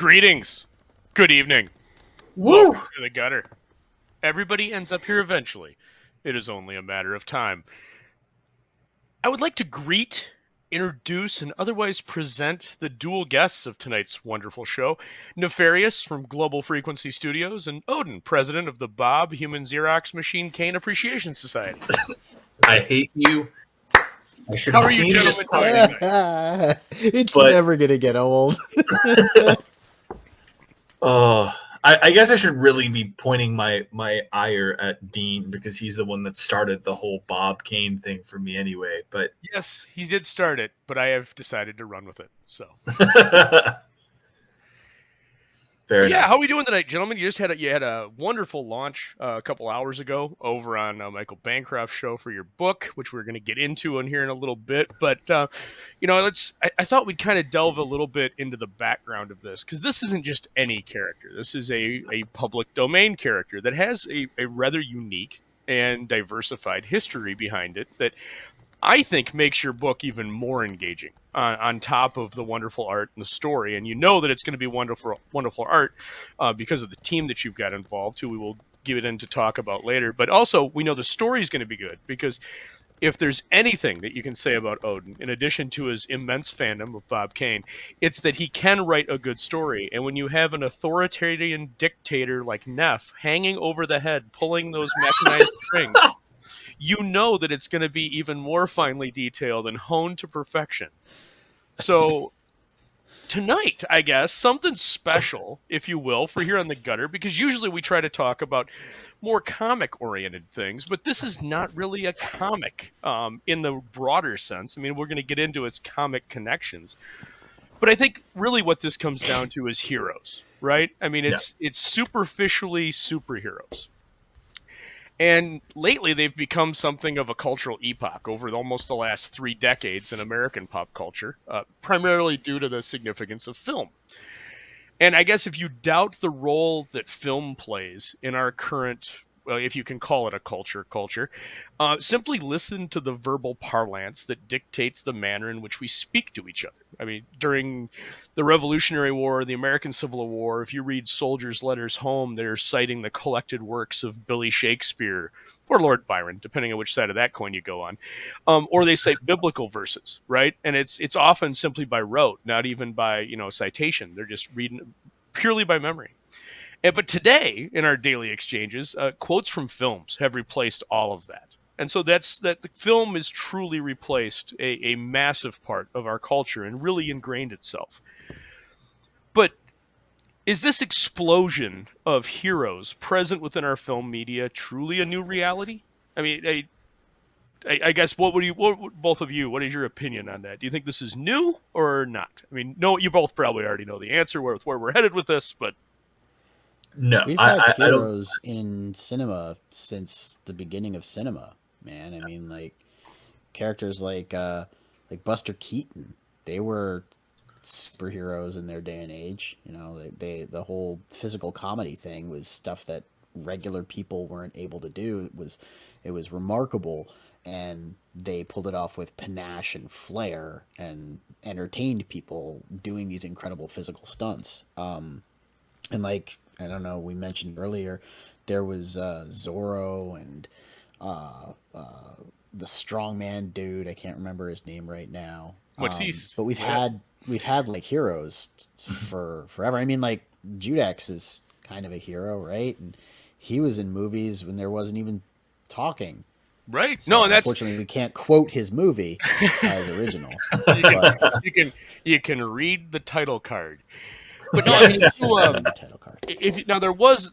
Greetings. Good evening. Woo! Welcome to the gutter. Everybody ends up here eventually. It is only a matter of time. I would like to greet, introduce, and otherwise present the dual guests of tonight's wonderful show. Nefarious from Global Frequency Studios and Oden, president of the Bob Human Xerox Machine Cane Appreciation Society. I hate you. I should How have are you seen this gentlemen doing tonight? It's But- never gonna get old. I guess I should really be pointing my ire at Dean because he's the one that started the whole Bob Kane thing for me anyway. But Yes, he did start it, but I have decided to run with it. So fair yeah, enough. how are we doing tonight, gentlemen? You had a wonderful launch a couple hours ago over on Michael Bancroft's show for your book, which we're going to get into in here in a little bit. But I thought we'd kind of delve a little bit into the background of this because this isn't just any character. This is a public domain character that has a rather unique and diversified history behind it that I think makes your book even more engaging on top of the wonderful art and the story. And you know that it's going to be wonderful art because of the team that you've got involved, who we will give it in to talk about later. But also, we know the story is going to be good because if there's anything that you can say about Oden, in addition to his immense fandom of Bob Kane, it's that he can write a good story. And when you have an authoritarian dictator like Neff hanging over the head, pulling those mechanized strings, you know that it's going to be even more finely detailed and honed to perfection. So tonight, I guess, something special, if you will, for here on the gutter, because usually we try to talk about more comic-oriented things, but this is not really a comic in the broader sense. I mean, we're going to get into its comic connections. But I think really what this comes down to is heroes, right? I mean, it's superficially superheroes. And lately, they've become something of a cultural epoch over almost the last 3 decades in American pop culture, primarily due to the significance of film. And I guess if you doubt the role that film plays in our current, well, if you can call it a culture, simply listen to the verbal parlance that dictates the manner in which we speak to each other. I mean, during the Revolutionary War, the American Civil War, if you read soldiers' letters home, they're citing the collected works of Billy Shakespeare or Lord Byron, depending on which side of that coin you go on. Or they cite biblical verses, right? And it's often simply by rote, not even by, citation. They're just reading purely by memory. But today, in our daily exchanges, quotes from films have replaced all of that. And so that the film has truly replaced a massive part of our culture and really ingrained itself. But is this explosion of heroes present within our film media truly a new reality? I mean, I guess what both of you, what is your opinion on that? Do you think this is new or not? I mean, no, you both probably already know the answer where we're headed with this, but No, We've had I don't. heroes in cinema since the beginning of cinema, man. I mean, like characters like Buster Keaton, they were superheroes in their day and age. They the whole physical comedy thing was stuff that regular people weren't able to do. It was remarkable, and they pulled it off with panache and flair and entertained people doing these incredible physical stunts. And like, I don't know, we mentioned earlier, there was Zorro and the strongman dude. I can't remember his name right now. But we've had like heroes for forever. I mean, like Judex is kind of a hero, right? And he was in movies when there wasn't even talking. right? So No, and that's unfortunately we can't quote his movie as original. you can read the title card. But no, Yes, I mean, the title card.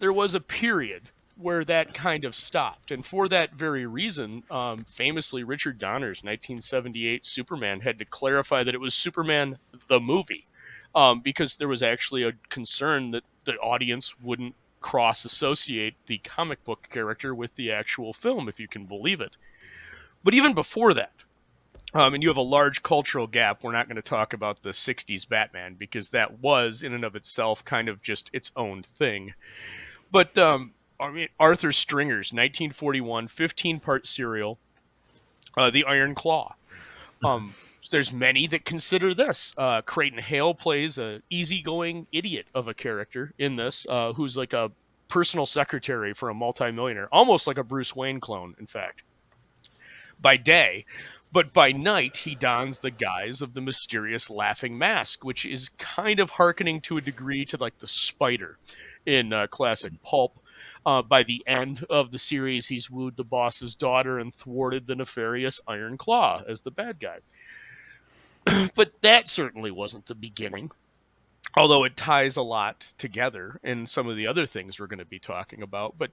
there was a period where that kind of stopped, and for that very reason, famously Richard Donner's 1978 Superman had to clarify that it was Superman the movie, because there was actually a concern that the audience wouldn't cross-associate the comic book character with the actual film, if you can believe it. But even before that, and you have a large cultural gap. We're not going to talk about the 60s Batman because that was, in and of itself, kind of just its own thing. But Arthur Stringer's 1941 15-part serial, The Iron Claw. There's many that consider this. Creighton Hale plays a easygoing idiot of a character in this, who's like a personal secretary for a multimillionaire, almost like a Bruce Wayne clone, in fact, by day. But by night, he dons the guise of the mysterious laughing mask, which is kind of hearkening to a degree to like the spider in classic pulp. By the end of the series, he's wooed the boss's daughter and thwarted the nefarious Iron Claw as the bad guy. But that certainly wasn't the beginning, although it ties a lot together in some of the other things we're going to be talking about. But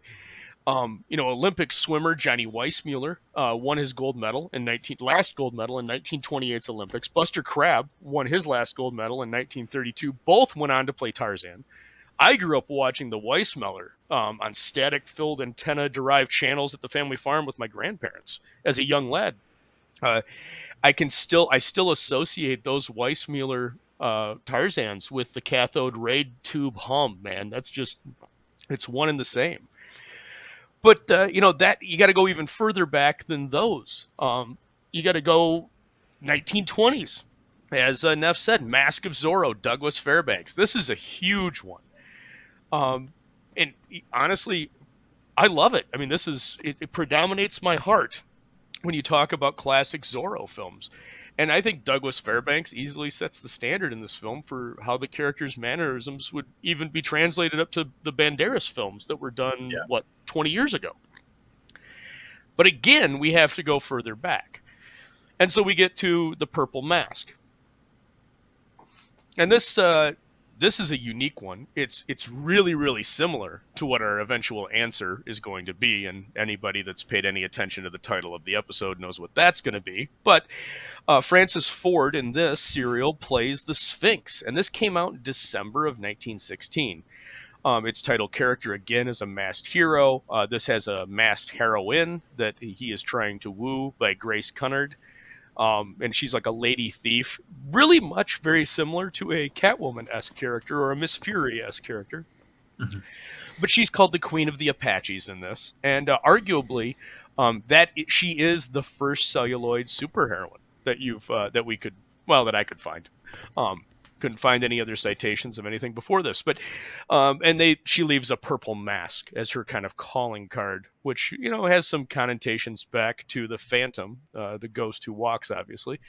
Olympic swimmer Johnny Weissmuller won his gold medal in last gold medal in 1928's Olympics. Buster Crabbe won his last gold medal in 1932. Both went on to play Tarzan. I grew up watching the Weissmuller on static-filled antenna-derived channels at the family farm with my grandparents as a young lad. I still associate those Weissmuller Tarzans with the cathode ray tube hum. Man, it's one and the same. But that you got to go even further back than those. You got to go 1920s, as Neff said, Mask of Zorro, Douglas Fairbanks. This is a huge one, and honestly, I love it. I mean, it predominates my heart when you talk about classic Zorro films. And I think Douglas Fairbanks easily sets the standard in this film for how the character's mannerisms would even be translated up to the Banderas films that were done, 20 years ago. But again, we have to go further back. And so we get to the Purple Mask. And this is a unique one. It's really, really similar to what our eventual answer is going to be, and anybody that's paid any attention to the title of the episode knows what that's going to be. But Francis Ford in this serial plays the Sphinx, and this came out in December of 1916. Its title character, again, is a masked hero. This has a masked heroine that he is trying to woo by Grace Cunard. And she's like a lady thief, really much very similar to a Catwoman-esque character or a Miss Fury-esque character. Mm-hmm. But she's called the Queen of the Apaches in this, and arguably, she is the first celluloid superheroine that I could find. Couldn't find any other citations of anything before this, but she leaves a purple mask as her kind of calling card, which has some connotations back to the Phantom, the ghost who walks, obviously.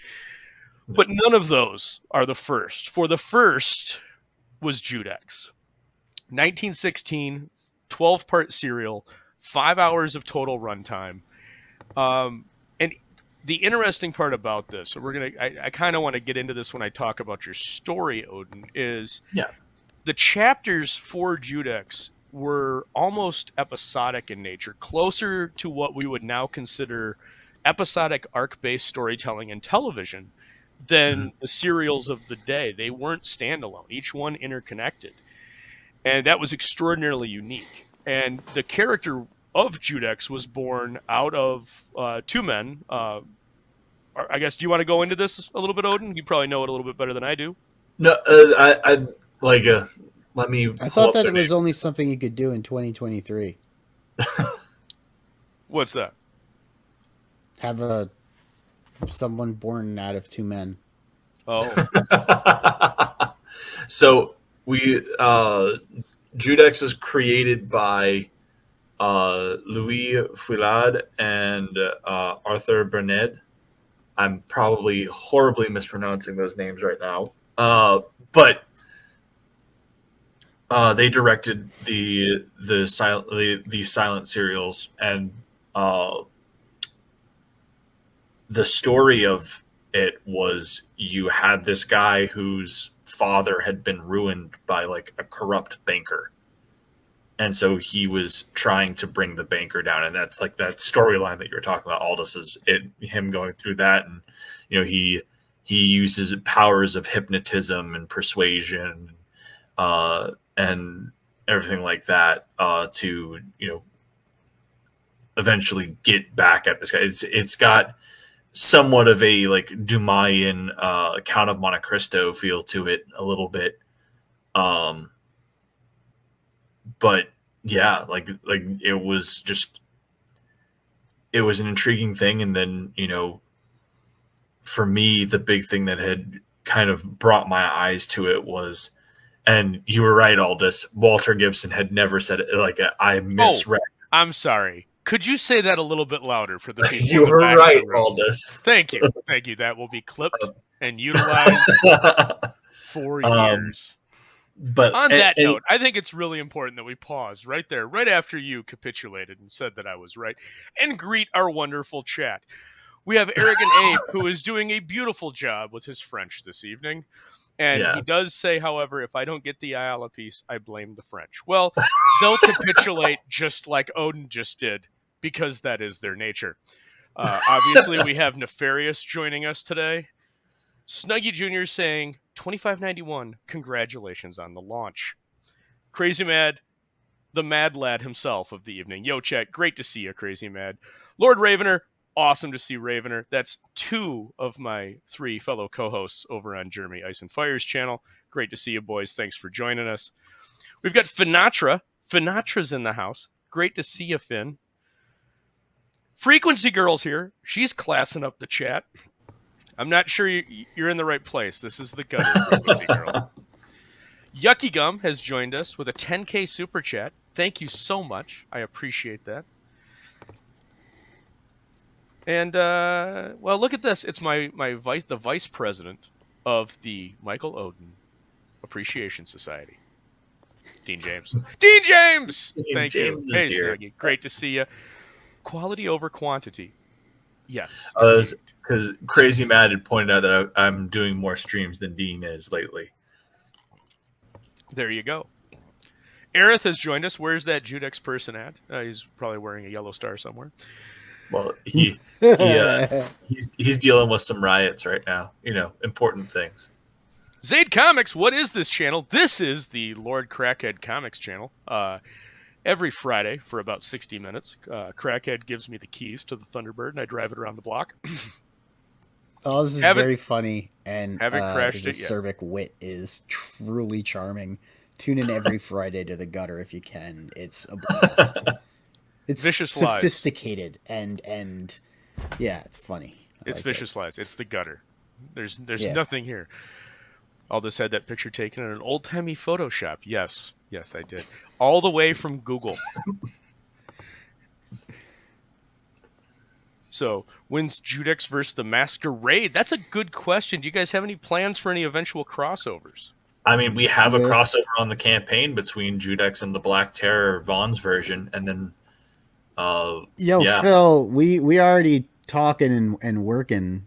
But none of those are the first. For the first was Judex, 1916, 12-part serial, 5 hours of total runtime, and the interesting part about this, I kind of want to get into this when I talk about your story, Oden, is the chapters for Judex were almost episodic in nature, closer to what we would now consider episodic arc-based storytelling in television than the serials of the day. They weren't standalone, each one interconnected. And that was extraordinarily unique. And the character of Judex was born out of two men. I guess, do you want to go into this a little bit, Oden? You probably know it a little bit better than I do. No, let me. I thought that it was only something you could do in 2023. What's that? Have someone born out of two men. Oh. So Judex was created by Louis Fouillade and Arthur Berned. I'm probably horribly mispronouncing those names right now, but they directed the silent serials, and the story of it was you had this guy whose father had been ruined by like a corrupt banker. And so he was trying to bring the banker down, and that's like that storyline that you were talking about. Aldous is him going through that, and he uses powers of hypnotism and persuasion, and everything like that to eventually get back at this guy. It's got somewhat of a like Dumayan Count of Monte Cristo feel to it a little bit. But yeah, like it was an intriguing thing. And then, for me, the big thing that had kind of brought my eyes to it was, and you were right, Aldous, Walter Gibson had never said it. Like, I misread. I'm sorry. Could you say that a little bit louder for the people You in the were back right, of the room? Aldous. Thank you. Thank you. That will be clipped and utilized for years. But On that note, I think it's really important that we pause right there, right after you capitulated and said that I was right, and greet our wonderful chat. We have Arrogant Ape, who is doing a beautiful job with his French this evening. And Yeah. he does say, however, if I don't get the eye à la piece, I blame the French. Well, they'll capitulate just like Odin just did, because that is their nature. Obviously, we have Nefarious joining us today. Snuggy Jr. saying, $25.91, congratulations on the launch. Crazy Mad, the Mad Lad himself of the evening. Yo, chat, great to see you, Crazy Mad. Lord Ravener, awesome to see Ravener. That's 2 of my 3 fellow co-hosts over on Jeremy Ice and Fire's channel. Great to see you, boys. Thanks for joining us. We've got Finatra. Finatra's in the house. Great to see you, Finn. Frequency Girl's here. She's classing up the chat. I'm not sure you're in the right place. This is the gutter, Frequency Girl. Yucky Gum has joined us with a 10K super chat. Thank you so much. I appreciate that. And well, look at this. It's the vice president of the Michael Oden Appreciation Society, Dean James. Dean James. Thank you. Hey, Snuggy. Great to see you. Quality over quantity. Yes. Because Crazy Mad had pointed out that I'm doing more streams than Dean is lately. There you go. Aerith has joined us. Where's that Judex person at? He's probably wearing a yellow star somewhere. Well, he's dealing with some riots right now. Important things. Zaid Comics, what is this channel? This is the Lord Crackhead Comics channel. Every Friday for about 60 minutes, Crackhead gives me the keys to the Thunderbird, and I drive it around the block. Oh, this is very funny, and his yet. acerbic wit is truly charming. Tune in every Friday to The Gutter if you can. It's a blast. It's Vicious sophisticated lies. and yeah, it's funny. It's Vicious Lies. It's The Gutter. There's nothing here. Aldous had that picture taken in an old-timey Photoshop. Yes, I did. All the way from Google. So, when's Judex versus the Masquerade? That's a good question. Do you guys have any plans for any eventual crossovers? I mean, we have a crossover on the campaign between Judex and the Black Terror Vaughn's version, and then Phil, we already talking and working,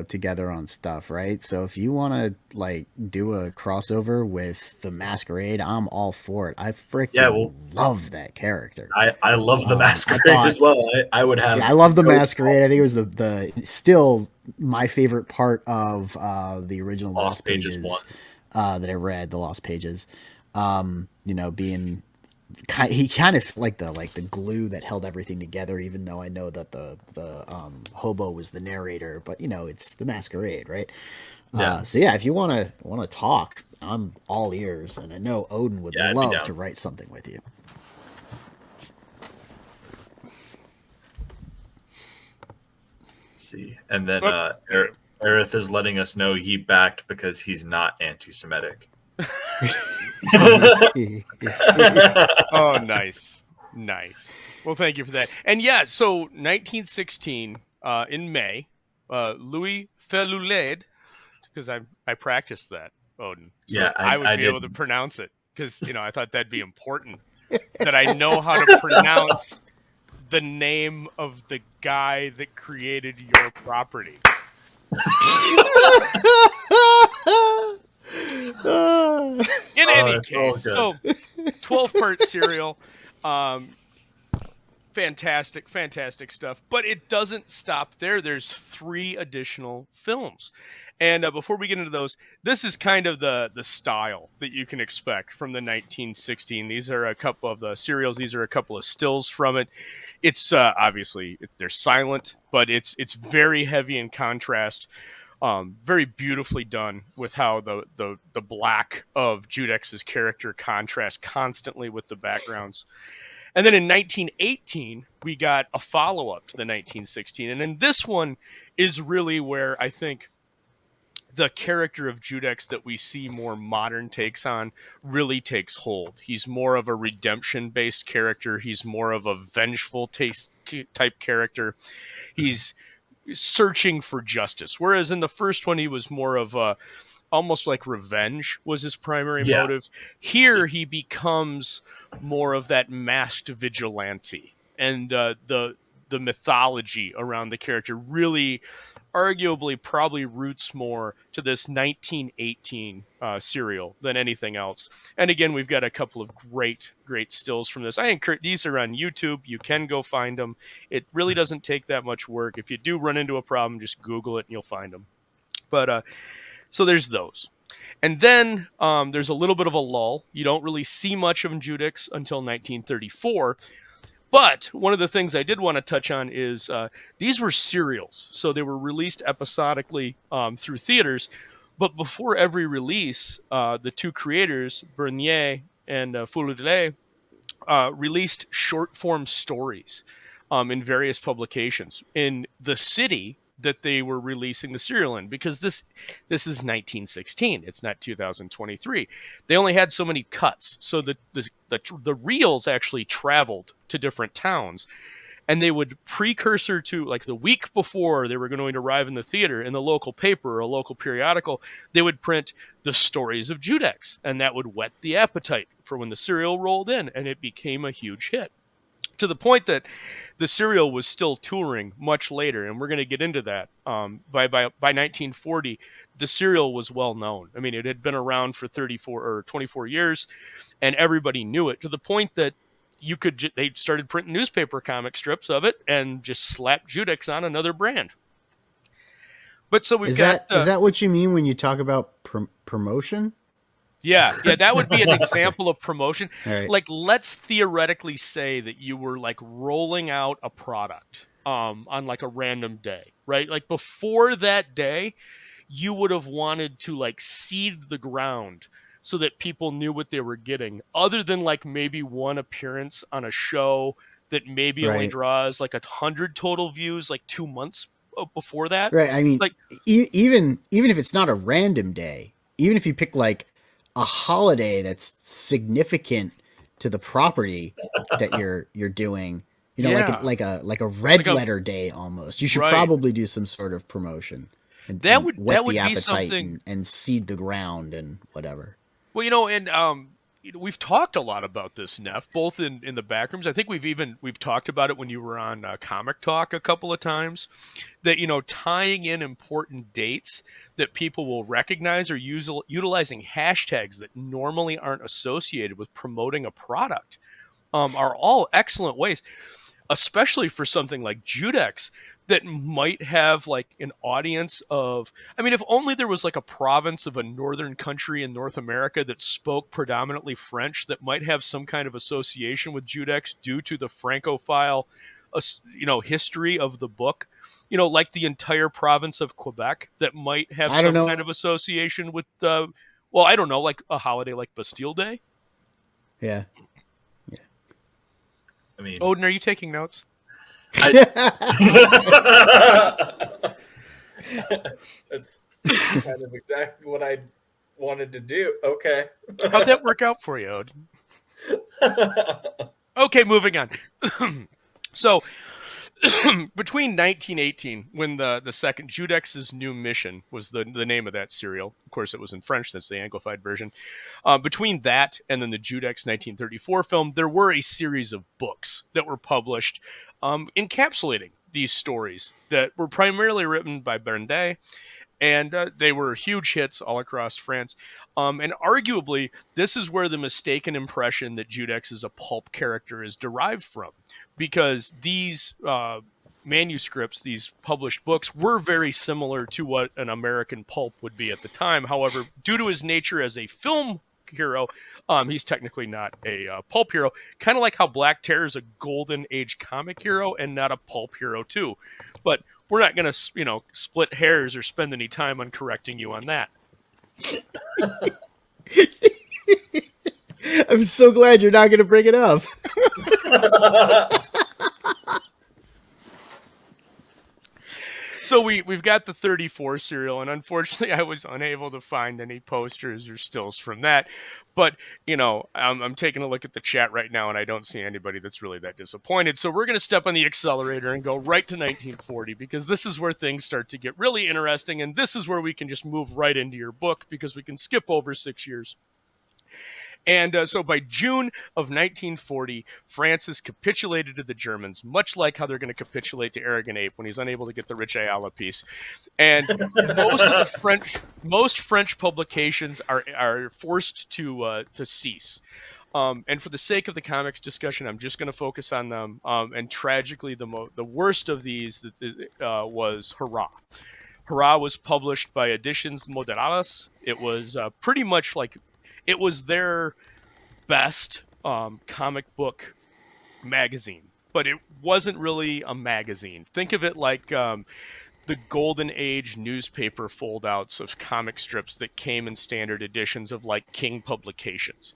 together on stuff, right? So if you want to do a crossover with the Masquerade, I'm all for it. I freaking love that character. I love the Masquerade as well. I would have. Yeah, I love the Masquerade. I think it was the still my favorite part of the original Lost Pages that I read, the Lost Pages. Being he kind of like the glue that held everything together, even though I know that the hobo was the narrator, but it's the Masquerade, right? So if you want to talk, I'm all ears, and I know Odin would love to write something with you. Let's see, and then Aerith is letting us know he backed because he's not anti-Semitic. Oh, nice. Well, thank you for that. And so 1916 in May, Louis Feloulade, because I practiced that, Odin. So I would be able to pronounce it, because I thought that'd be important, that I know how to pronounce the name of the guy that created your property. In any case, so 12-part serial, fantastic stuff. But it doesn't stop there. There's 3 additional films, and before we get into those, this is kind of the style that you can expect from the 1916. These are a couple of the serials. These are a couple of stills from it. It's obviously they're silent, but it's very heavy in contrast. Very beautifully done with how the black of Judex's character contrasts constantly with the backgrounds. And then in 1918, we got a follow-up to the 1916. And then this one is really where I think the character of Judex that we see more modern takes on really takes hold. He's more of a redemption-based character. He's more of a vengeful type character. He's searching for justice. Whereas in the first one, he was more of a almost like revenge was his primary motive. Here, he becomes more of that masked vigilante, and the mythology around the character really, arguably, probably roots more to this 1918 serial than anything else. And again, we've got a couple of great stills from this. I encourage, these are on YouTube. You can go find them. It really doesn't take that much work. If you do run into a problem, just Google it and you'll find them. But so there's those. And then there's a little bit of a lull. You don't really see much of Judex until 1934. But one of the things I did want to touch on is these were serials. So they were released episodically through theaters. But before every release, the two creators, Bernier and Fouloudelet, released short-form stories in various publications in the city that they were releasing the serial in, because this is 1916. It's not 2023. They only had so many cuts, so the reels actually traveled to different towns, and they would precursor to, like, the week before they were going to arrive in the theater, in the local paper or a local periodical, they would print the stories of Judex, and that would whet the appetite for when the serial rolled in, and it became a huge hit. To the point that the serial was still touring much later, and we're going to get into that. By 1940, the serial was well known. I mean, it had been around for 34 or 24 years, and everybody knew it, to the point that they started printing newspaper comic strips of it and just slapped Judex on another brand. But so is that what you mean when you talk about promotion? Yeah, that would be an example of promotion. Right. Like, let's theoretically say that you were like rolling out a product on like a random day, right? Like before that day, you would have wanted to like seed the ground so that people knew what they were getting, other than like maybe one appearance on a show that maybe only draws like 100 total views like 2 months before that. Right. I mean, like even if it's not a random day, even if you pick like a holiday that's significant to the property that you're doing, you know, like a red letter day almost. You should probably do some sort of promotion. And that would the appetite be something, and seed the ground and whatever. Well, you know, and we've talked a lot about this, Neff, both in the back rooms. I think we've talked about it when you were on Comic Talk a couple of times, that, you know, tying in important dates that people will recognize, or utilizing hashtags that normally aren't associated with promoting a product are all excellent ways, especially for something like Judex that might have like an audience of, I mean, if only there was like a province of a northern country in North America that spoke predominantly French that might have some kind of association with Judex due to the Francophile, you know, history of the book, you know, like the entire province of Quebec that might have some kind of association with, well, I don't know, like a holiday like Bastille Day. Yeah. I mean, Oden, are you taking notes? That's kind of exactly what I wanted to do. Okay. How'd that work out for you, Oden? Okay, moving on. So, between 1918, when the second Judex's New Mission was the name of that serial, of course it was in French, that's the Anglified version. Between that and then the Judex 1934 film, there were a series of books that were published encapsulating these stories that were primarily written by Berndet, and they were huge hits all across France. And arguably, this is where the mistaken impression that Judex is a pulp character is derived from, because these manuscripts, these published books, were very similar to what an American pulp would be at the time. However, due to his nature as a film hero, he's technically not a pulp hero, kind of like how Black Terror is a golden age comic hero and not a pulp hero too. But we're not going to, you know, split hairs or spend any time on correcting you on that. I'm so glad you're not going to bring it up. So we've got the 34 serial, and unfortunately, I was unable to find any posters or stills from that. But I'm taking a look at the chat right now, and I don't see anybody that's really that disappointed. So we're going to step on the accelerator and go right to 1940, because this is where things start to get really interesting, and this is where we can just move right into your book, because we can skip over 6 years. And so by June of 1940, France has capitulated to the Germans, much like how they're going to capitulate to Arrogant Ape when he's unable to get the Rich Ayala piece. And most French publications are forced to cease. And for the sake of the comics discussion, I'm just going to focus on them. And tragically, the worst of these was Hurrah. Hurrah was published by Editions Moderadas. It was pretty much like, it was their best comic book magazine, but it wasn't really a magazine. Think of it like the golden age newspaper foldouts of comic strips that came in standard editions of like King Publications.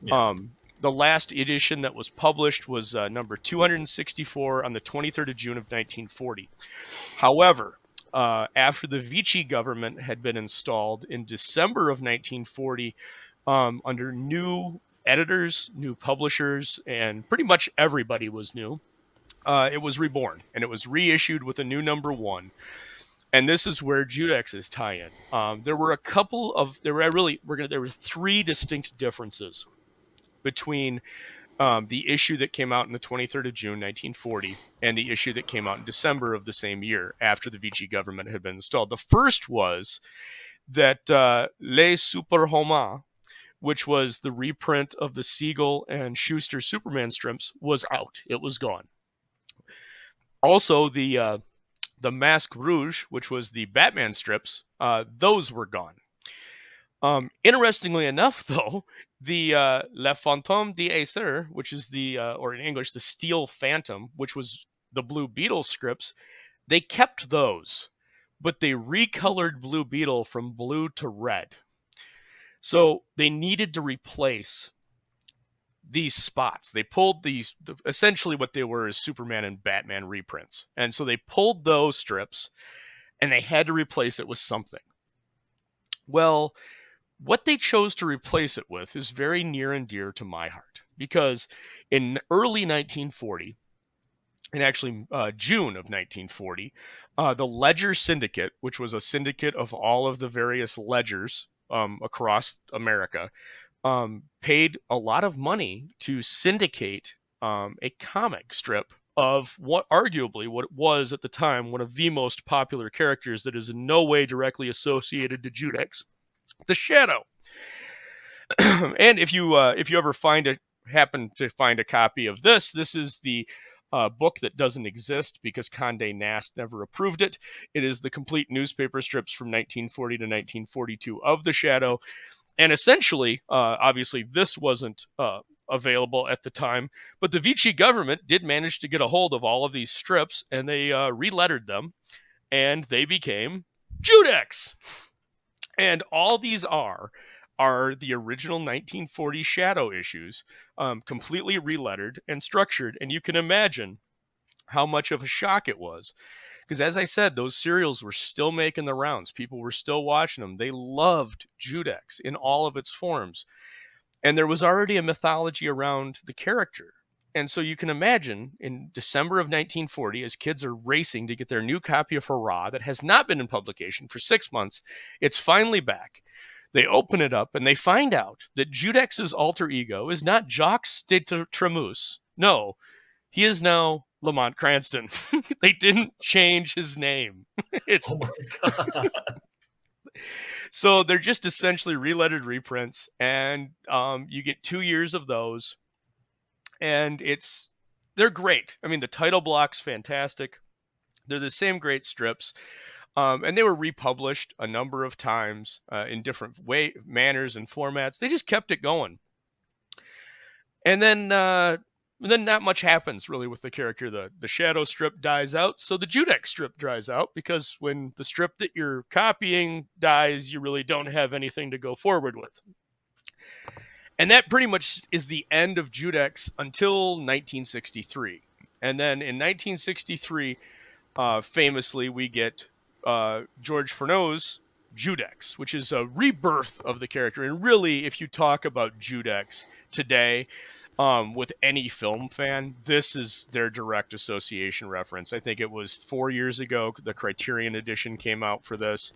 Yeah. The last edition that was published was number 264 on the 23rd of June of 1940. However, after the Vichy government had been installed in December of 1940, under new editors, new publishers, and pretty much everybody was new, it was reborn, and it was reissued with a new number 1. And this is where Judex's tie in. There were there were 3 distinct differences between the issue that came out on the 23rd of June, 1940, and the issue that came out in December of the same year after the Vichy government had been installed. The first was that Les Superhommes, which was the reprint of the Siegel and Schuster Superman strips, was out. It was gone. Also, the Masque Rouge, which was the Batman strips, those were gone. Interestingly enough, though, the Le Fantôme d'Acer, which is or in English, the Steel Phantom, which was the Blue Beetle scripts, they kept those, but they recolored Blue Beetle from blue to red. So they needed to replace these spots. They pulled essentially what they were is Superman and Batman reprints. And so they pulled those strips and they had to replace it with something. Well, what they chose to replace it with is very near and dear to my heart, because in early 1940, and actually June of 1940, the Ledger Syndicate, which was a syndicate of all of the various ledgers across America, paid a lot of money to syndicate a comic strip of what was at the time one of the most popular characters that is in no way directly associated to Judex, the Shadow. And if you ever happen to find a copy of this is the book that doesn't exist because Condé Nast never approved it. It is the complete newspaper strips from 1940 to 1942 of the Shadow. And essentially, obviously, this wasn't available at the time, but the Vichy government did manage to get a hold of all of these strips, and they relettered them, and they became Judex. And all these are the original 1940 Shadow issues, completely relettered and structured. And you can imagine how much of a shock it was. Because as I said, those serials were still making the rounds. People were still watching them. They loved Judex in all of its forms. And there was already a mythology around the character. And so you can imagine in December of 1940, as kids are racing to get their new copy of Hurrah that has not been in publication for 6 months, it's finally back. They open it up and they find out that Judex's alter ego is not Jacques de Tremus. No, he is now Lamont Cranston. They didn't change his name. Oh my God. So they're just essentially relettered reprints, and you get 2 years of those, and they're great. I mean, the title block's fantastic. They're the same great strips. And they were republished a number of times in different manners and formats. They just kept it going. And then not much happens really with the character. The Shadow strip dies out, so the Judex strip dries out, because when the strip that you're copying dies, you really don't have anything to go forward with. And that pretty much is the end of Judex until 1963. And then in 1963, famously, we get George Furneaux's Judex, which is a rebirth of the character. And really, if you talk about Judex today, with any film fan, this is their direct association reference. I think it was 4 years ago the Criterion edition came out for this,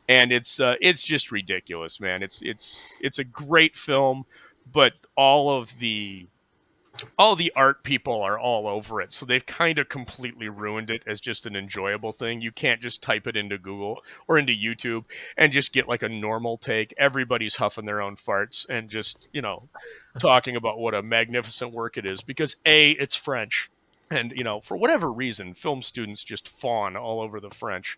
and it's just ridiculous, man. It's a great film, but all the art people are all over it. So they've kind of completely ruined it as just an enjoyable thing. You can't just type it into Google or into YouTube and just get like a normal take. Everybody's huffing their own farts and just, talking about what a magnificent work it is because it's French. And, for whatever reason, film students just fawn all over the French.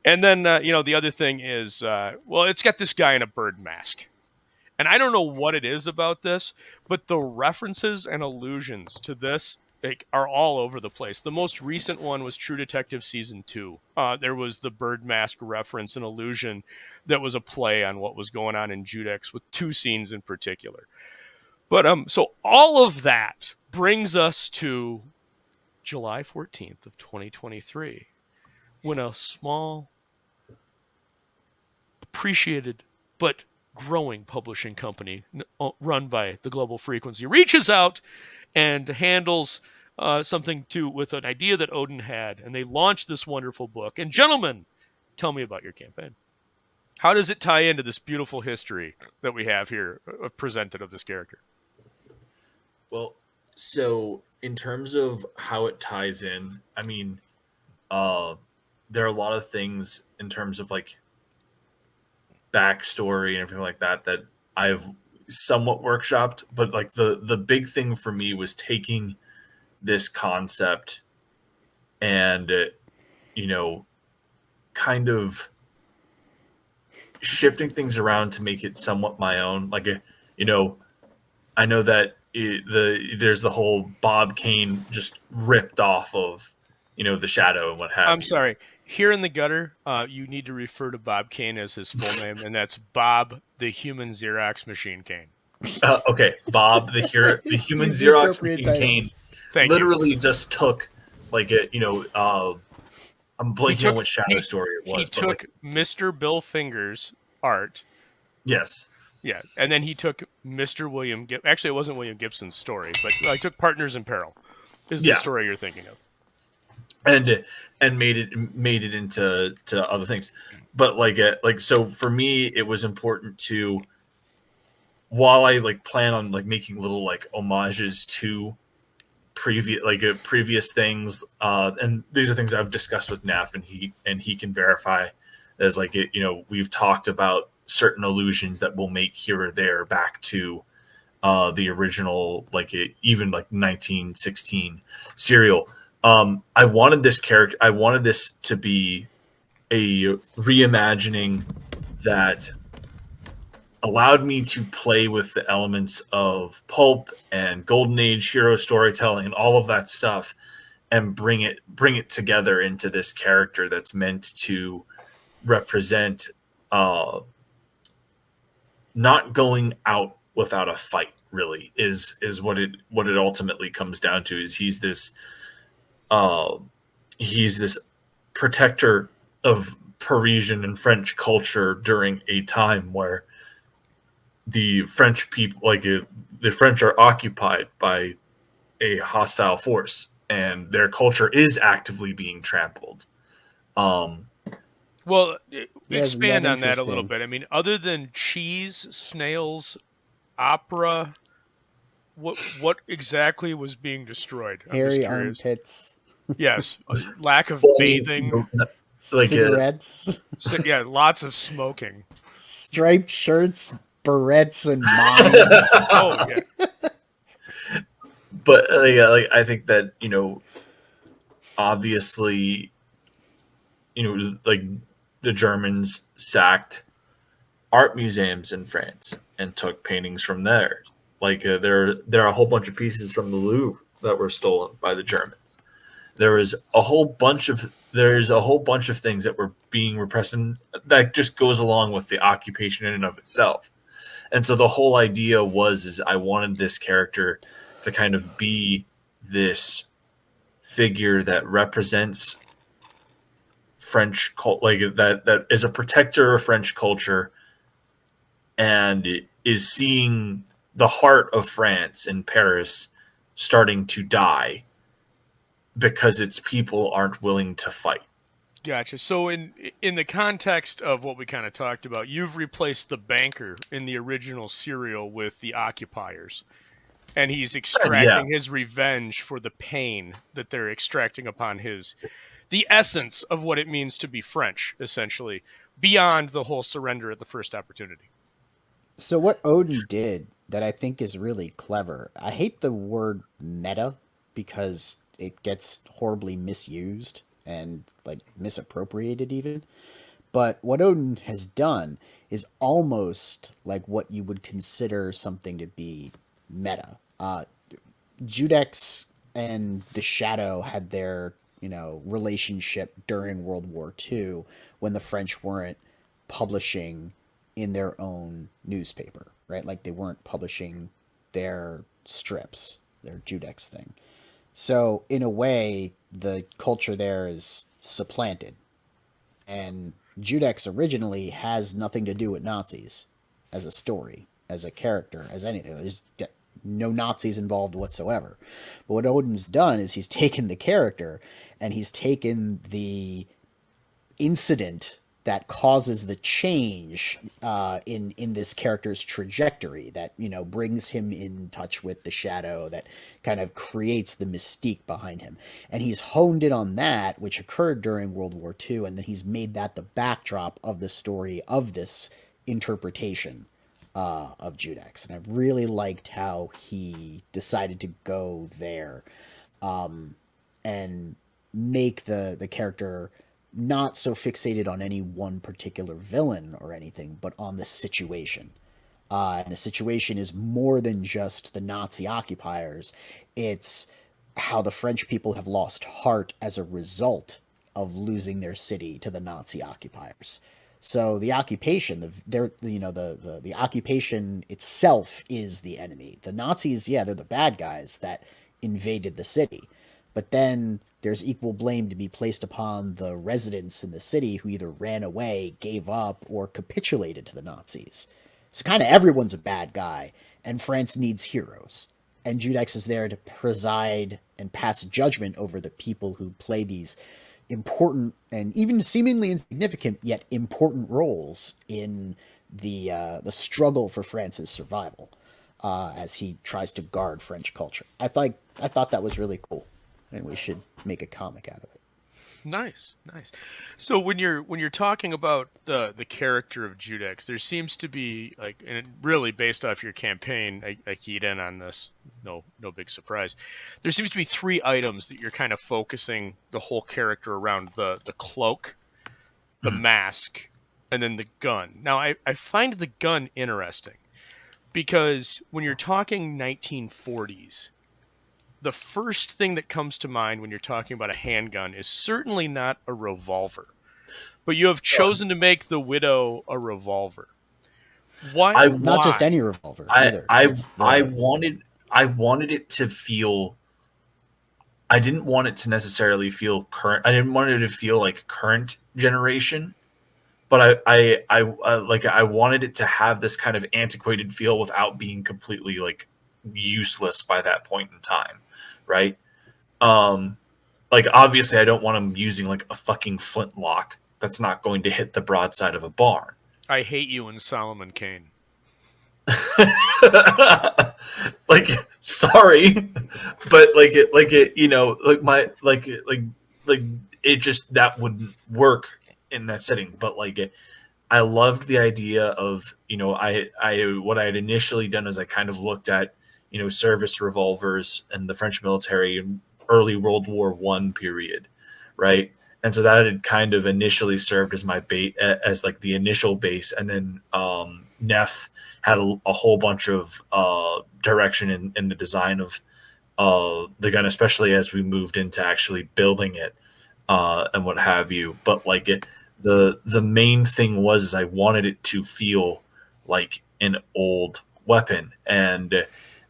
And then, the other thing is, it's got this guy in a bird mask. And I don't know what it is about this, but the references and allusions to this are all over the place. The most recent one was True Detective Season 2. There was the bird mask reference and allusion that was a play on what was going on in Judex with 2 scenes in particular. But so all of that brings us to July 14th of 2023, when a small, appreciated, but growing publishing company run by the Global Frequency reaches out and handles something with an idea that Oden had, and they launched this wonderful book. And gentlemen, tell me about your campaign. How does it tie into this beautiful history that we have here presented of this character? Well, so in terms of how it ties in, I mean, there are a lot of things in terms of like backstory and everything like that I've somewhat workshopped, but like the big thing for me was taking this concept and kind of shifting things around to make it somewhat my own. Like I know that there's the whole Bob Kane just ripped off of the Shadow and what have you. I'm sorry. Here in the gutter, you need to refer to Bob Kane as his full name, and that's Bob the Human Xerox Machine Kane. Okay, Bob the Human Xerox Machine Kane literally just took like I'm blanking on what Shadow story it was. He took Mr. Bill Finger's art. Yes. Yeah, and then he took Mr. William. Actually, it wasn't William Gibson's story, but I took Partners in Peril. Is the story you're thinking of? And made it into other things, but so for me it was important to, while I plan on making little homages to previous things, and these are things I've discussed with Neff, and he can verify as we've talked about certain allusions that we'll make here or there back to the original even 1916 serial. I wanted this character. I wanted this to be a reimagining that allowed me to play with the elements of pulp and golden age hero storytelling and all of that stuff, and bring it together into this character that's meant to represent not going out without a fight. Really is what it ultimately comes down to. Is he's this protector of Parisian and French culture during a time where the French people, the French, are occupied by a hostile force, and their culture is actively being trampled. Well, expand on that a little bit. I mean, other than cheese, snails, opera, what exactly was being destroyed? Hairy armpits. Yes, lack of bathing, cigarettes. Lots of smoking, striped shirts, barrettes, and mines. Oh yeah. But I think that obviously, the Germans sacked art museums in France and took paintings from there. There are a whole bunch of pieces from the Louvre that were stolen by the Germans. There's a whole bunch of things that were being repressed, and that just goes along with the occupation in and of itself. And so the whole idea is I wanted this character to kind of be this figure that represents French like that is a protector of French culture and is seeing the heart of France in Paris starting to die because its people aren't willing to fight. Gotcha. So in the context of what we kind of talked about, you've replaced the banker in the original serial with the occupiers, and he's extracting his revenge for the pain that they're extracting upon the essence of what it means to be French, essentially, beyond the whole surrender at the first opportunity. So what Oden did that I think is really clever, I hate the word meta because it gets horribly misused and like misappropriated even. But what Oden has done is almost like what you would consider something to be meta. Judex and the Shadow had their, relationship during World War II when the French weren't publishing in their own newspaper, right? Like they weren't publishing their strips, their Judex thing. So in a way, the culture there is supplanted. And Judex originally has nothing to do with Nazis as a story, as a character, as anything. There's no Nazis involved whatsoever. But what Oden's done is he's taken the character and he's taken the incident that causes the change in this character's trajectory that brings him in touch with the Shadow, that kind of creates the mystique behind him, and he's honed in on that, which occurred during World War II, and then he's made that the backdrop of the story of this interpretation of Judex. And I really liked how he decided to go there and make the character not so fixated on any one particular villain or anything, but on the situation. And the situation is more than just the Nazi occupiers. It's how the French people have lost heart as a result of losing their city to the Nazi occupiers. So the occupation, the occupation itself is the enemy. The Nazis, yeah, they're the bad guys that invaded the city. But then there's equal blame to be placed upon the residents in the city who either ran away, gave up, or capitulated to the Nazis. So kind of everyone's a bad guy, and France needs heroes. And Judex is there to preside and pass judgment over the people who play these important and even seemingly insignificant yet important roles in the struggle for France's survival as he tries to guard French culture. I thought that was really cool, and we should make a comic out of it. Nice. So when you're talking about the character of Judex, there seems to be and really based off your campaign, I keyed in on this. No big surprise. There seems to be 3 items that you're kind of focusing the whole character around: the cloak, the mask, and then the gun. Now I find the gun interesting because when you're talking 1940s. The first thing that comes to mind when you're talking about a handgun is certainly not a revolver, but you have chosen to make the Widow a revolver. Why? Not just any revolver either. I wanted it to feel. I didn't want it to necessarily feel current. I didn't want it to feel like current generation, but I wanted it to have this kind of antiquated feel without being completely like useless by that point in time. Right? Obviously I don't want him using like a fucking flintlock that's not going to hit the broadside of a barn. I hate you and Solomon Kane. Sorry, but it just that wouldn't work in that setting. But I loved the idea of I what I had initially done is I kind of looked at service revolvers and the French military in early World War I period, right? And so that had kind of initially served as my bait, as like the initial base. And then Neff had a whole bunch of direction in the design of the gun, especially as we moved into actually building it and what have you. But the main thing was I wanted it to feel like an old weapon, and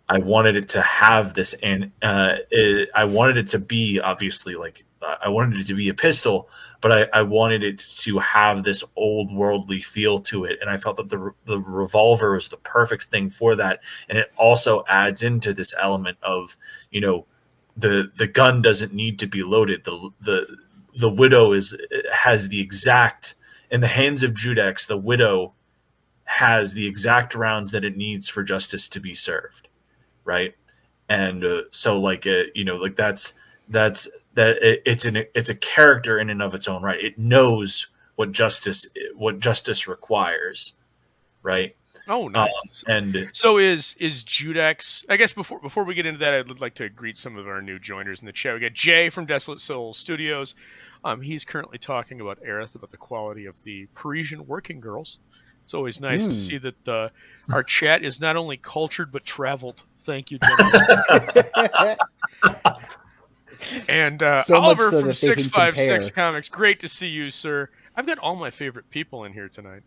I wanted it to have this, and I wanted it to be obviously like I wanted it to be a pistol, but I wanted it to have this old worldly feel to it, and I felt that the revolver was the perfect thing for that, and it also adds into this element of, you know, the gun doesn't need to be loaded. The widow has the exact, in the hands of Judex, the widow has the exact rounds that it needs for justice to be served, right? And so like you know, like that's it's a character in and of its own right. It knows what justice requires, right? Oh, nice. And So is Judex? I guess before we get into that, I'd like to greet some of our new joiners in the chat. We got Jay from Desolate Soul Studios. He's currently talking about Aerith, about the quality of the Parisian working girls. It's always nice to see that our chat is not only cultured but traveled. Thank you, gentlemen. And So Oliver so from that they can 656 compare. Comics. Great to see you, sir. I've got all my favorite people in here tonight.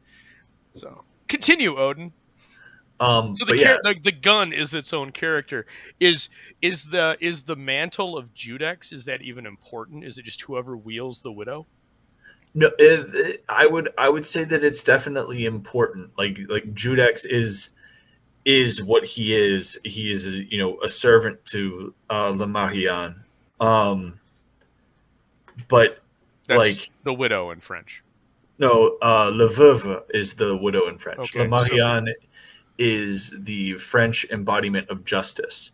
So continue, Odin. So but yeah, the gun is its own character. Is the mantle of Judex, is that even important? Is it just whoever wields the widow? no, I would say that it's definitely important. Like Judex is what he is. He is, you know, a servant to Le Mahian. But That's like the widow in French. no, Le Veuve is the widow in French. Okay, Le Mahian is the French embodiment of justice.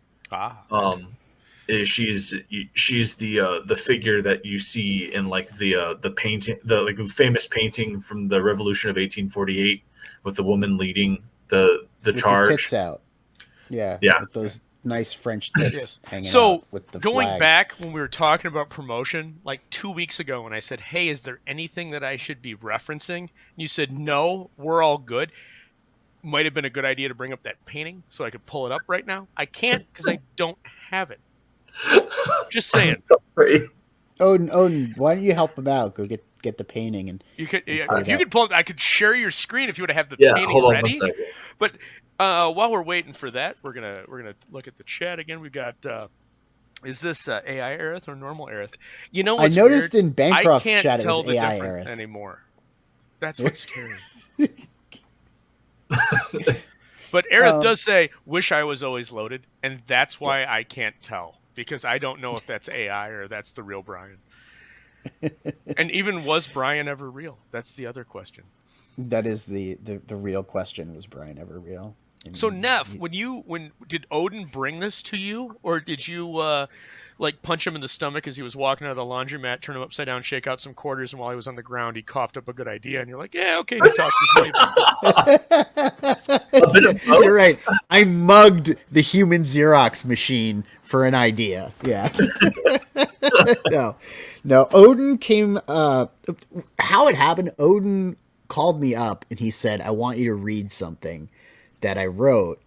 She's the figure that you see in like the painting, the like famous painting from the Revolution of 1848 with the woman leading the With charge. the tits out. Yeah. Yeah. With those nice French tits hanging So out with the going flag. back when we were talking about promotion, like 2 weeks ago, when I said, "Hey, is there anything that I should be referencing?" And you said, "No, we're all good." Might have been a good idea to bring up that painting so I could pull it up right now. I can't because I don't have it. Just saying. Sorry. Odin, why don't you help him out? Go get the painting and You could, put if it you up. could pull it, I could share your screen if you would have the Yeah, painting hold on ready. 1 second. But while we're waiting for that, we're gonna look at the chat again. We got is this AI Aerith or normal Aerith? You know I what's noticed weird? in Bancroft's I can't chat it tell was the AI difference Aerith. anymore. That's what's scary. But Aerith does say, "Wish I was always loaded," and that's why I can't tell, because I don't know if that's AI or that's the real Brian. And even, was Brian ever real? That's the other question. That is the real question. Was Brian ever real? And So Neff, when did Odin bring this to you, or did you like punch him in the stomach as he was walking out of the laundromat, turn him upside down, shake out some quarters, and while he was on the ground, he coughed up a good idea, and you're like, "Yeah, okay, he talks his money." You're right. I mugged the human Xerox machine for an idea. Yeah. No. Odin came. How it happened? Odin called me up and he said, "I want you to read something that I wrote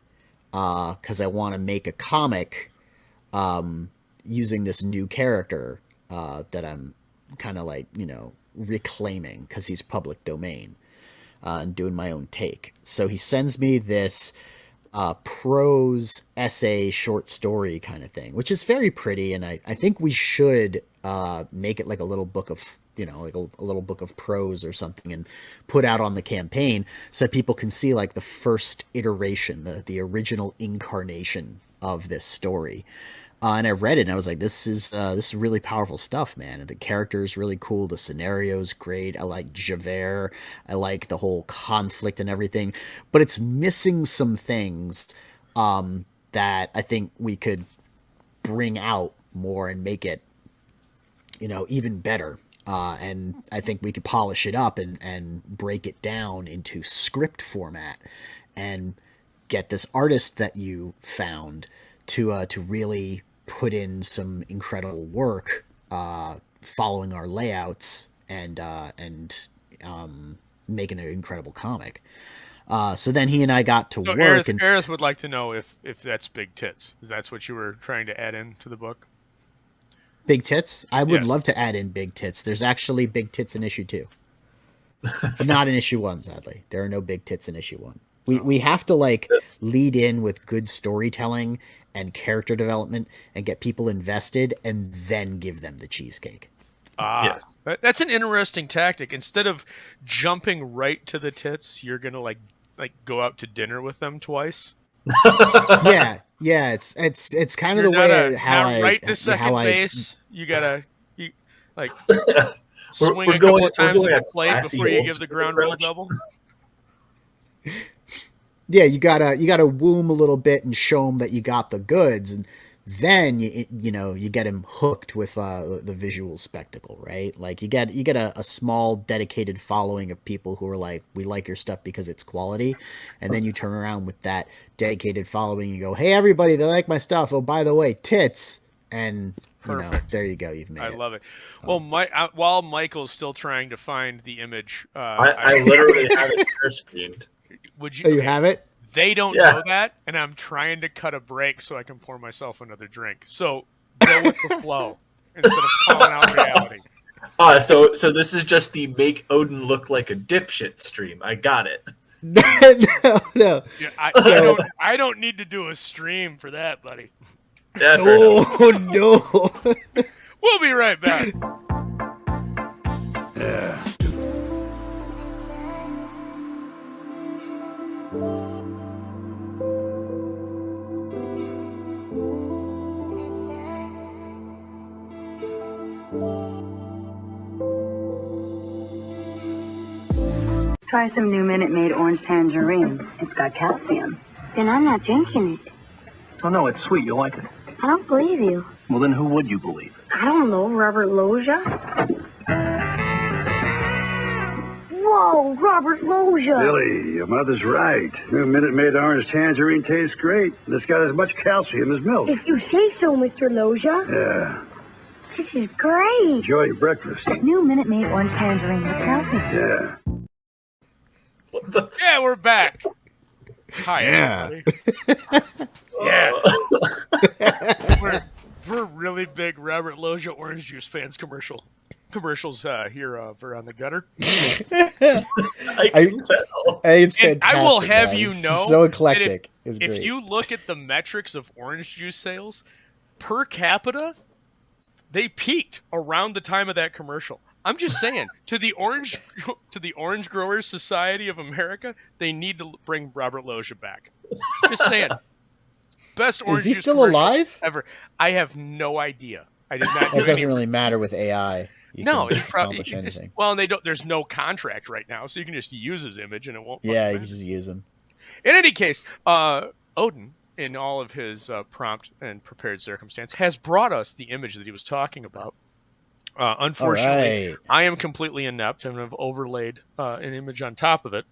because I want to make a comic using this new character that I'm kind of like, you know, reclaiming because he's public domain and doing my own take." So he sends me this prose essay short story kind of thing, which is very pretty, and I think we should make it like a little book of, you know, like a little book of prose or something and put out on the campaign so that people can see like the first iteration, the original incarnation of this story. And I read it and I was like, this is really powerful stuff, man. And the character is really cool. The scenario's great. I like Javert. I like the whole conflict and everything, but it's missing some things that I think we could bring out more and make it, you know, even better. And I think we could polish it up and break it down into script format and get this artist that you found to really put in some incredible work following our layouts and making an incredible comic. So then he and I got to work. Aerith, and Aerith would like to know if that's big tits. Is that what you were trying to add into the book? Big tits? I would Yes. love to add in big tits. There's actually big tits in issue 2. But not in issue 1, sadly. There are no big tits in issue 1. We have to like lead in with good storytelling and character development and get people invested and then give them the cheesecake. Yes. That's an interesting tactic. Instead of jumping right to the tits, you're gonna like go out to dinner with them twice. Yeah, it's kind of You're the not way how right to second how I base. You gotta like We're swing a going- couple of times we're at going the a plate classy before you old give the school ground rule approach. double. yeah, you gotta womb a little bit and show them that you got the goods, and then you get him hooked with the visual spectacle, right? Like you get a small dedicated following of people who are like, we like your stuff because it's quality, and then you turn around with that dedicated following, you go, hey everybody, they like my stuff. Oh, by the way, tits, and Perfect. there you go, you've made it. I love it. Well, while Michael's still trying to find the image, I literally have it share screened. would you? Oh, you okay, have it? They don't Yeah. know that, and I'm trying to cut a break so I can pour myself another drink. So go with the flow instead of calling out reality. So this is just the make Odin look like a dipshit stream. I got it. No. Yeah, I don't need to do a stream for that, buddy. Yeah, fair enough. Oh no. We'll be right back. Try some new Minute Maid orange tangerine. It's got calcium. Then I'm not drinking it. Oh, no, it's sweet. You'll like it. I don't believe you. Well, then who would you believe? I don't know, Robert Loggia. Whoa, Robert Loggia. Billy, your mother's right. New Minute Maid orange tangerine tastes great. It's got as much calcium as milk. If you say so, Mr. Loggia. Yeah. This is great. Enjoy your breakfast. New Minute Maid orange tangerine with calcium. Yeah. What the Yeah, we're back. Hi, Yeah. everybody. Yeah. we're really big Robert Loggia orange juice fans. Commercials here over on the gutter. I can tell. Hey, it's And fantastic. I will have man. you It's know so that eclectic. It's If great. you look at the metrics of orange juice sales per capita, they peaked around the time of that commercial. I'm just saying, to the Orange Growers Society of America, they need to bring Robert Loggia back. Just saying. Best orange Is he juice still commercial alive? ever. I have no idea. I did not. It doesn't really matter with AI. You No, can you probably accomplish anything. well, they don't. There's no contract right now, so you can just use his image and it won't. Yeah, you matter. can just use them. In any case, Odin, in all of his prompt and prepared circumstance, has brought us the image that he was talking about. Unfortunately, Right. I am completely inept and have overlaid an image on top of it.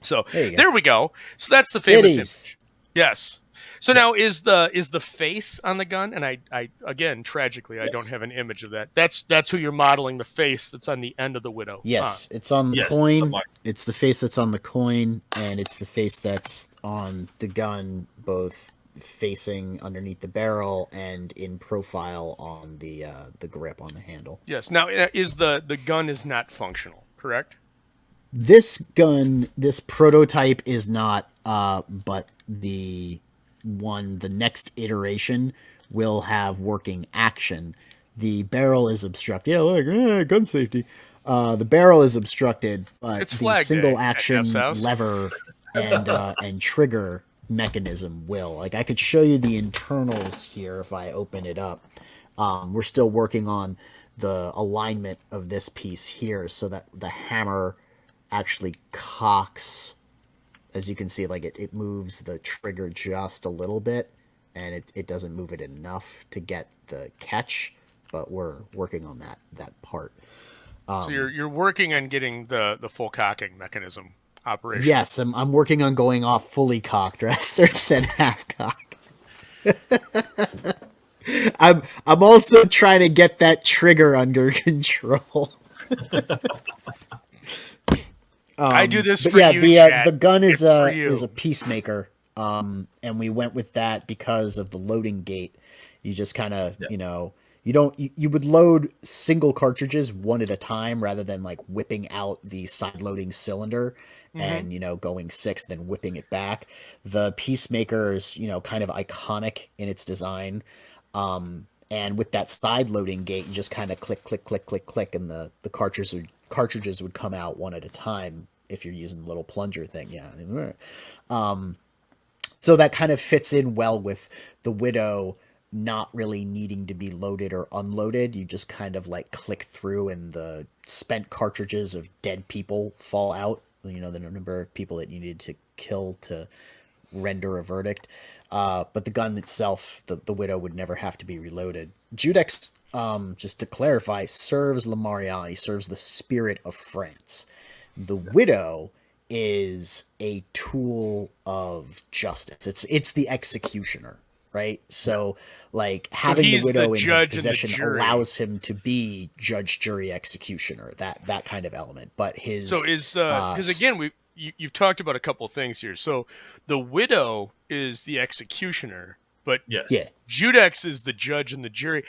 So There you go. there we go. So that's the famous Titties. image. Yes. So now is the face on the gun? And I again, tragically, I don't have an image of that. That's who you're modeling, the face that's on the end of the widow. Yes, it's on the yes, coin. the mark. It's the face that's on the coin, and it's the face that's on the gun, both facing underneath the barrel and in profile on the grip on the handle. Yes. Now is the gun is not functional, correct? This gun, this prototype is not, but the next iteration will have working action. The barrel is obstructed. Yeah, look, gun safety. The barrel is obstructed, but It's the Flag Day single at action Neff's house. lever and trigger mechanism will. Like, I could show you the internals here if I open it up. We're still working on the alignment of this piece here so that the hammer actually cocks. As you can see, like it moves the trigger just a little bit, and it doesn't move it enough to get the catch, but we're working on that part. So you're working on getting the full cocking mechanism operation. Yes, I'm working on going off fully cocked rather than half cocked. I'm also trying to get that trigger under control. I do this But for yeah, you, the Chad. gun is It's for you. a peacemaker, and we went with that because of the loading gate. You just kind of you would load single cartridges one at a time rather than like whipping out the side loading cylinder and going 6 then whipping it back. The Peacemaker is kind of iconic in its design, and with that side loading gate you just kind of click click click click click and the cartridges would come out one at a time if you're using the little plunger thing. So that kind of fits in well with the Widow not really needing to be loaded or unloaded. You just kind of like click through and the spent cartridges of dead people fall out, the number of people that you needed to kill to render a verdict. But the gun itself, the Widow, would never have to be reloaded. Judex, just to clarify, serves Lemarion. He serves the spirit of France. The Widow is a tool of justice. It's the executioner. Right, so like having the Widow in his possession allows him to be judge, jury, executioner. That kind of element. But his because again you've talked about a couple things here. So the Widow is the executioner, but Judex is the judge and the jury.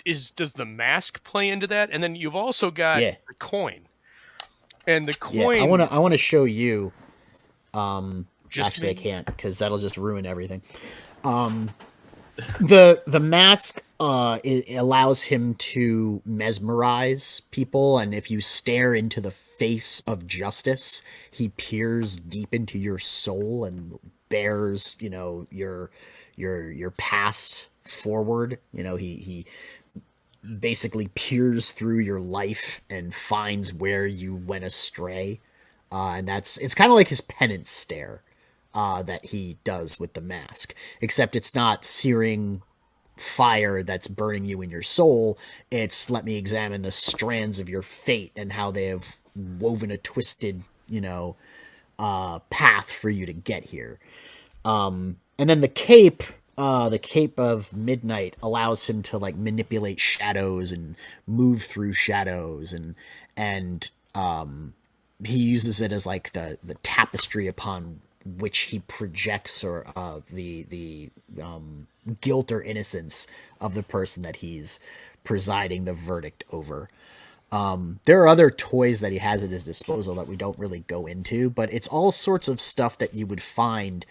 Does the mask play into that? And then you've also got the coin, and the coin. I want to show you. Actually, I can't because that'll just ruin everything. The mask it allows him to mesmerize people, and if you stare into the face of justice, he peers deep into your soul and bears your past forward. He basically peers through your life and finds where you went astray, and it's kind of like his penance stare. That he does with the mask, except it's not searing fire that's burning you in your soul. It's let me examine the strands of your fate and how they have woven a twisted, path for you to get here. And then the cape of Midnight allows him to like manipulate shadows and move through shadows, and he uses it as like the tapestry upon which he projects or the guilt or innocence of the person that he's presiding the verdict over. There are other toys that he has at his disposal that we don't really go into, but it's all sorts of stuff that you would find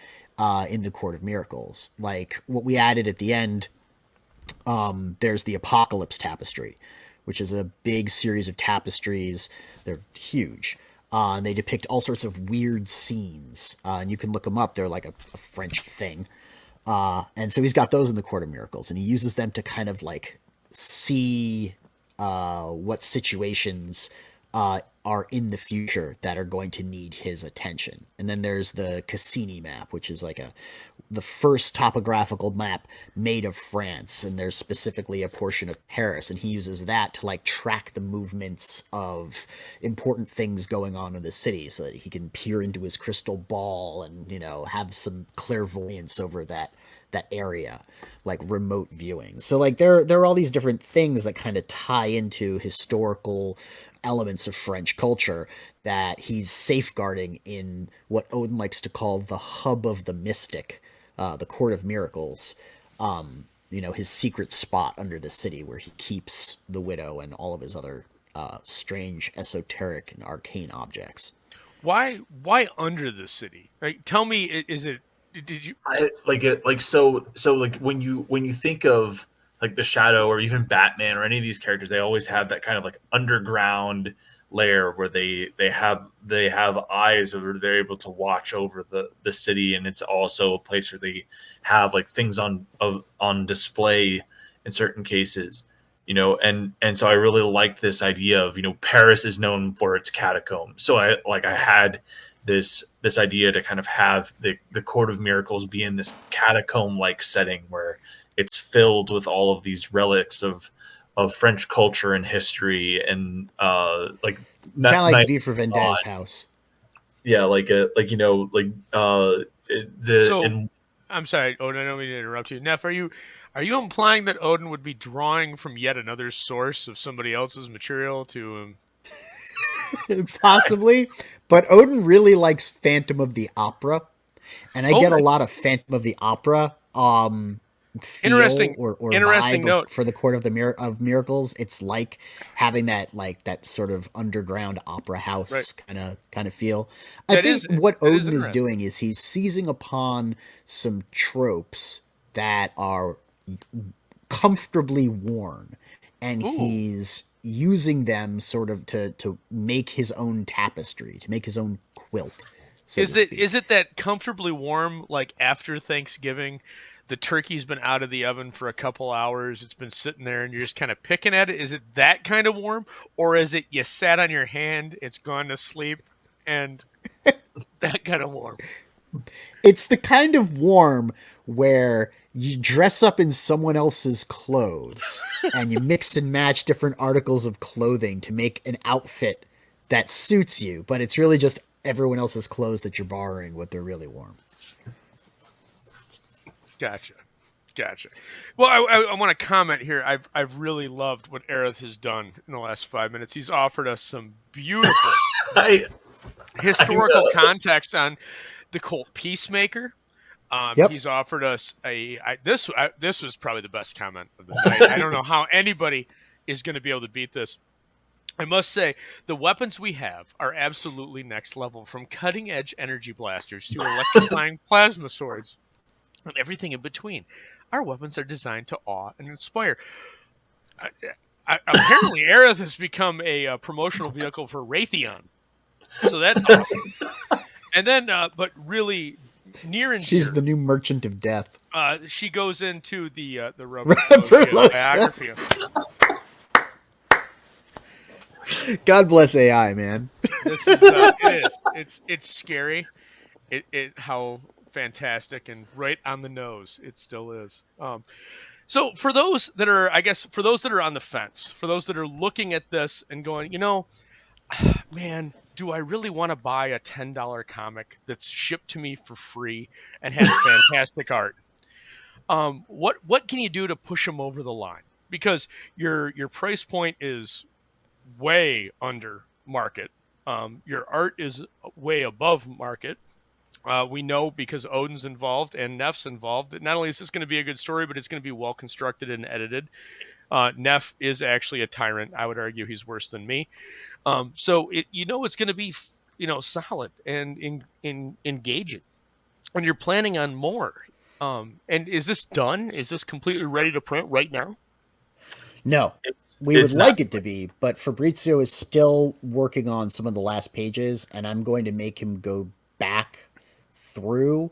in the Court of Miracles. Like what we added at the end, there's the Apocalypse Tapestry, which is a big series of tapestries. They're huge. And they depict all sorts of weird scenes. And you can look them up. They're like a French thing. And so he's got those in the Court of Miracles. And he uses them to kind of like see what situations are in the future that are going to need his attention. And then there's the Cassini map, which is like the first topographical map made of France, and there's specifically a portion of Paris, and he uses that to like track the movements of important things going on in the city so that he can peer into his crystal ball and have some clairvoyance over that area, like remote viewing. So like there are all these different things that kind of tie into historical elements of French culture that he's safeguarding in what Oden likes to call the hub of the mystic, the Court of Miracles, his secret spot under the city where he keeps the Widow and all of his other strange, esoteric, and arcane objects. Why under the city? Right? Tell me, is it? Did you so when you think of like the Shadow or even Batman or any of these characters, they always have that kind of like underground layer where they have eyes, or they're able to watch over the city, and it's also a place where they have like things on display in certain cases, and so I really liked this idea of Paris is known for its catacombs, so I had this idea to kind of have the Court of Miracles be in this catacomb like setting where it's filled with all of these relics of French culture and history, and like kind of like V for Vendetta's house. Yeah, I'm sorry, Odin, I don't mean to interrupt you. Neff, are you implying that Odin would be drawing from yet another source of somebody else's material to Possibly, but Odin really likes Phantom of the Opera, and I get a lot of Phantom of the Opera feel Interesting- or interesting vibe note. for the Court of Miracles. It's like having that sort of underground opera house kind of feel. I That think is- what that is Oden is interesting. doing is he's seizing upon some tropes that are comfortably worn, and Ooh. he's using them sort of to make his own tapestry, to make his own quilt. So Is to it speak. is it that comfortably warm, like after Thanksgiving, the turkey's been out of the oven for a couple hours, it's been sitting there, and you're just kind of picking at it? Is it that kind of warm, or is it you sat on your hand, it's gone to sleep, and that kind of warm? It's the kind of warm where you dress up in someone else's clothes and you mix and match different articles of clothing to make an outfit that suits you, but it's really just everyone else's clothes that you're borrowing what they're really warm. Gotcha. Well, I want to comment here. I've really loved what Aerith has done in the last 5 minutes. He's offered us some beautiful historical context on the cult Peacemaker. Yep. He's offered us this was probably the best comment of the night. I don't know how anybody is going to be able to beat this. I must say, the weapons we have are absolutely next level, from cutting-edge energy blasters to electrifying plasma swords and everything in between. Our weapons are designed to awe and inspire. Apparently, Aerith has become a promotional vehicle for Raytheon. So that's awesome. And then, but really near and She's dear, the new merchant of death. she goes into the Robert Robert Loggia biography. God bless AI, man. This is it is. It's scary. It how fantastic and right on the nose it still is. So for those that are, I guess, for those that are on the fence, for those that are looking at this and going, man, do I really want to buy a $10 comic that's shipped to me for free and has fantastic art? What can you do to push them over the line? Because your price point is way under market. Your art is way above market. We know because Oden's involved and Neff's involved that not only is this going to be a good story, but it's going to be well constructed and edited. Neff is actually a tyrant. I would argue he's worse than me. So it's going to be solid and engaging. And you're planning on more. And is this done? Is this completely ready to print right now? No, we would like it to be, but Fabrizio is still working on some of the last pages, and I'm going to make him go back through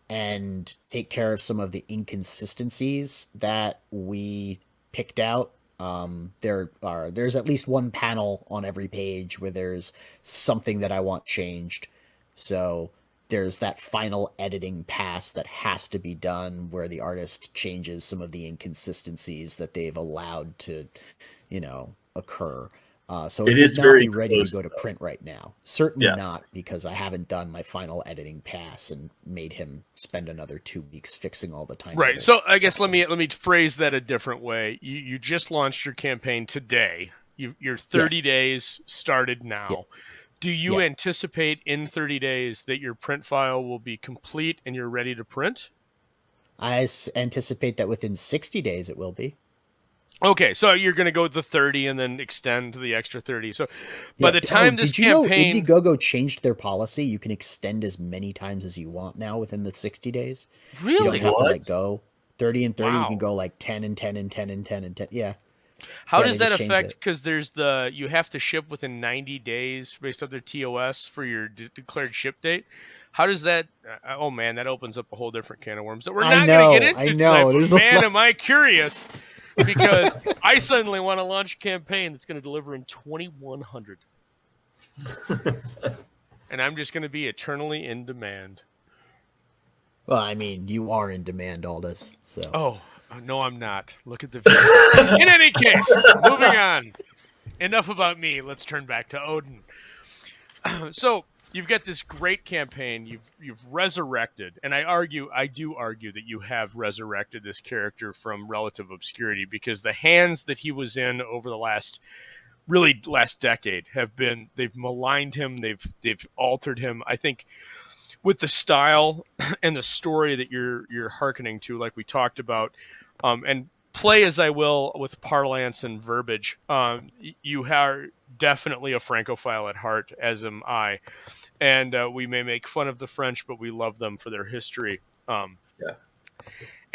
and take care of some of the inconsistencies that we picked out. There's at least one panel on every page where there's something that I want changed. So there's that final editing pass that has to be done where the artist changes some of the inconsistencies that they've allowed to, occur. So it is would not very be ready close, to go to though. print right now. Certainly Yeah. not, because I haven't done my final editing pass and made him spend another 2 weeks fixing all the time. Right. So I guess let me phrase that a different way. You just launched your campaign today. Your 30 Yes. days started now. Yeah. Do you Yeah. anticipate in 30 days that your print file will be complete and you're ready to print? I anticipate that within 60 days it will be. Okay, so you're going to go with the 30 and then extend to the extra 30. So by the Yeah. time this did you campaign... know Indiegogo changed their policy? You can extend as many times as you want now within the 60 days. Really? You don't have What? to go 30 and 30. Wow. You can go 10 and 10 and 10 and 10 and 10. Yeah. How Yeah, does they that just changed affect? it. Because you have to ship within 90 days based on their TOS for your declared ship date. How does that? Oh man, that opens up a whole different can of worms that we're I not going to know, get I into know. tonight. There's But a man, lot- am I curious because I suddenly want to launch a campaign that's going to deliver in 2100, and I'm just going to be eternally in demand. Well, I mean, you are in demand, Aldous. So. Oh, no, I'm not. Look at the view. In any case, moving on. Enough about me. Let's turn back to Oden. So you've got this great campaign. You've resurrected, and I do argue that you have resurrected this character from relative obscurity, because the hands that he was in over the last decade they've maligned him. They've altered him. I think with the style and the story that you're hearkening to, like we talked about, and play as I will with parlance and verbiage, you are definitely a Francophile at heart, as am I. And we may make fun of the French, but we love them for their history. Yeah.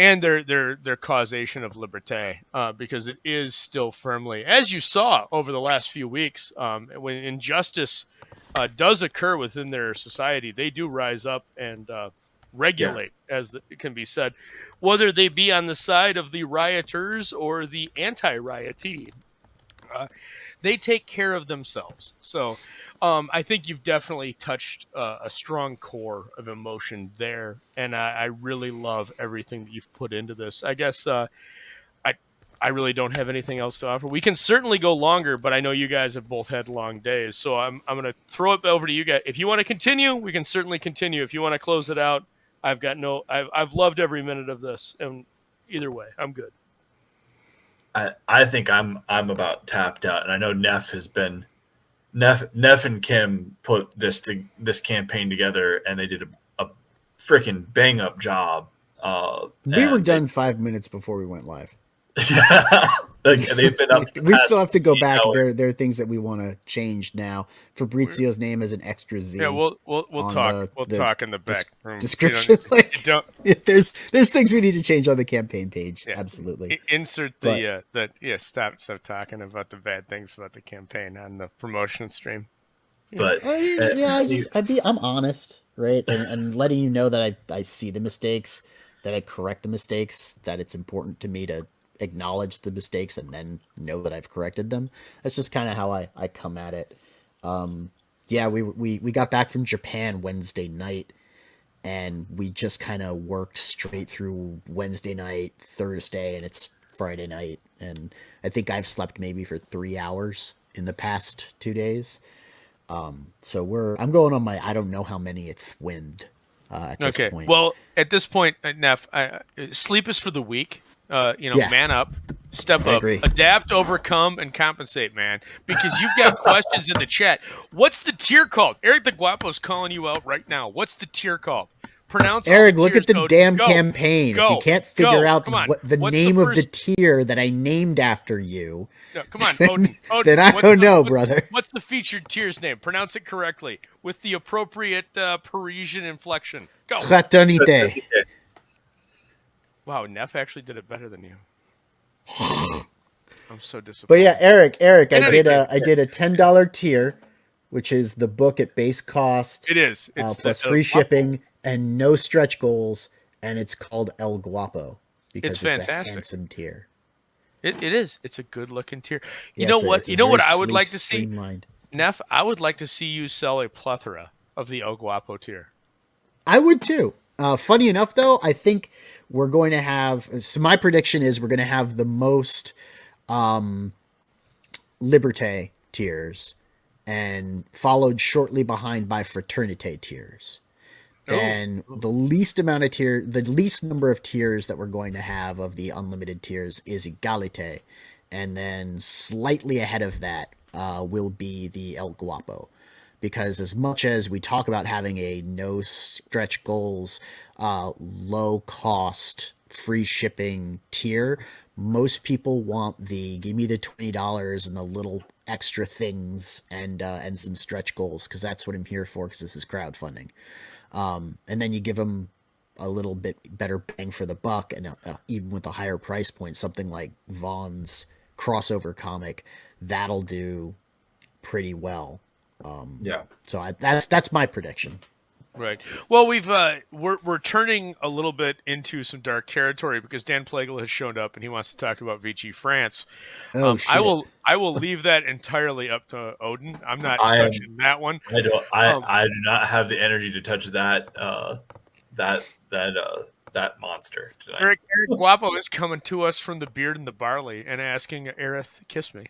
And their causation of liberté, because it is still firmly, as you saw over the last few weeks, when injustice does occur within their society, they do rise up and regulate, as it can be said, whether they be on the side of the rioters or the anti-riotee. They take care of themselves. So I think you've definitely touched a strong core of emotion there, and I really love everything that you've put into this. I guess I really don't have anything else to offer. We can certainly go longer, but I know you guys have both had long days, so I'm going to throw it over to you guys. If you want to continue, we can certainly continue. If you want to close it out, I've loved every minute of this, and either way, I'm good. I think I'm about tapped out, and I know Neff and Kim put this campaign together, and they did a freaking bang up job. We were done 5 minutes before we went live. Like, they've been up. We still have to go back. hours. There are things that we want to change now. Fabrizio's name is an extra Z. Yeah, we'll talk. We'll talk in the back room. Description. Don't there's things we need to change on the campaign page. Yeah. Absolutely. Insert stop talking about the bad things about the campaign on the promotion stream. But I'm honest, right? And letting you know that I see the mistakes, that I correct the mistakes, that it's important to me to acknowledge the mistakes and then know that I've corrected them. That's just kind of how I come at it. We got back from Japan Wednesday night, and we just kind of worked straight through Wednesday night, Thursday, and it's Friday night. And I think I've slept maybe for 3 hours in the past 2 days. So I'm going on my, I don't know how many it's wind at this point. Well, at this point, Neff, sleep is for the weak. Man up, step up, adapt, overcome, and compensate, man. Because you've got questions in the chat. What's the tier called? Eric the Guapo's calling you out right now. What's the tier called? Pronounce Eric, all the look at the tiers, damn Go. campaign. Go. If you can't figure out What's name the of the tier that I named after you, No, come on, Odin. then I don't know, brother. What's the featured tier's name? Pronounce it correctly with the appropriate Parisian inflection. Go. Fraternité. Wow, Neff actually did it better than you. I'm so disappointed. But yeah, Eric, I did a $10 tier, which is the book at base cost. It is. It's plus free shipping and no stretch goals, and it's called El Guapo because it's fantastic. A handsome tier. It is. It's a good looking tier. You Yeah, know what? You know what I would like to see, streamlined. Neff. I would like to see you sell a plethora of the El Guapo tier. I would too. Funny enough, though, I think we're going to have. So my prediction is we're going to have the most Liberté tiers, and followed shortly behind by Fraternité tiers. Then the least number of tiers that we're going to have of the unlimited tiers is Egalité, and then slightly ahead of that will be the El Guapo. Because as much as we talk about having a no stretch goals, low cost, free shipping tier, most people want the give me the $20 and the little extra things and some stretch goals, because that's what I'm here for, because this is crowdfunding. And then you give them a little bit better bang for the buck, and even with a higher price point, something like Vaughn's crossover comic, that'll do pretty well. So that's my prediction. Right. Well, we're turning a little bit into some dark territory because Dan Plagle has shown up and he wants to talk about Vichy France. Shit. I will leave that entirely up to Odin. I'm not touching that one. I do not have the energy to touch that monster tonight. Eric Guapo is coming to us from the beard and the barley and asking Aerith, kiss me.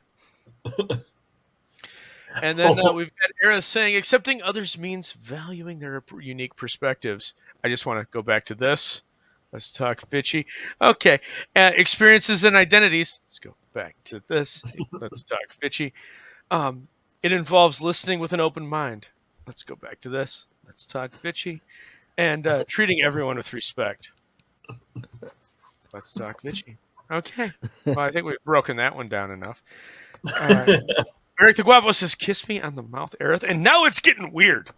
And then we've got Aerith saying, accepting others means valuing their unique perspectives. I just want to go back to this. Let's talk Vichy. Okay. Experiences and identities. Let's go back to this. Let's talk Vichy. It involves listening with an open mind. Let's go back to this. Let's talk bitchy. And treating everyone with respect. Let's talk bitchy. Okay. Well, I think we've broken that one down enough. Eric the Guapo says, kiss me on the mouth, Aerith. And now it's getting weird.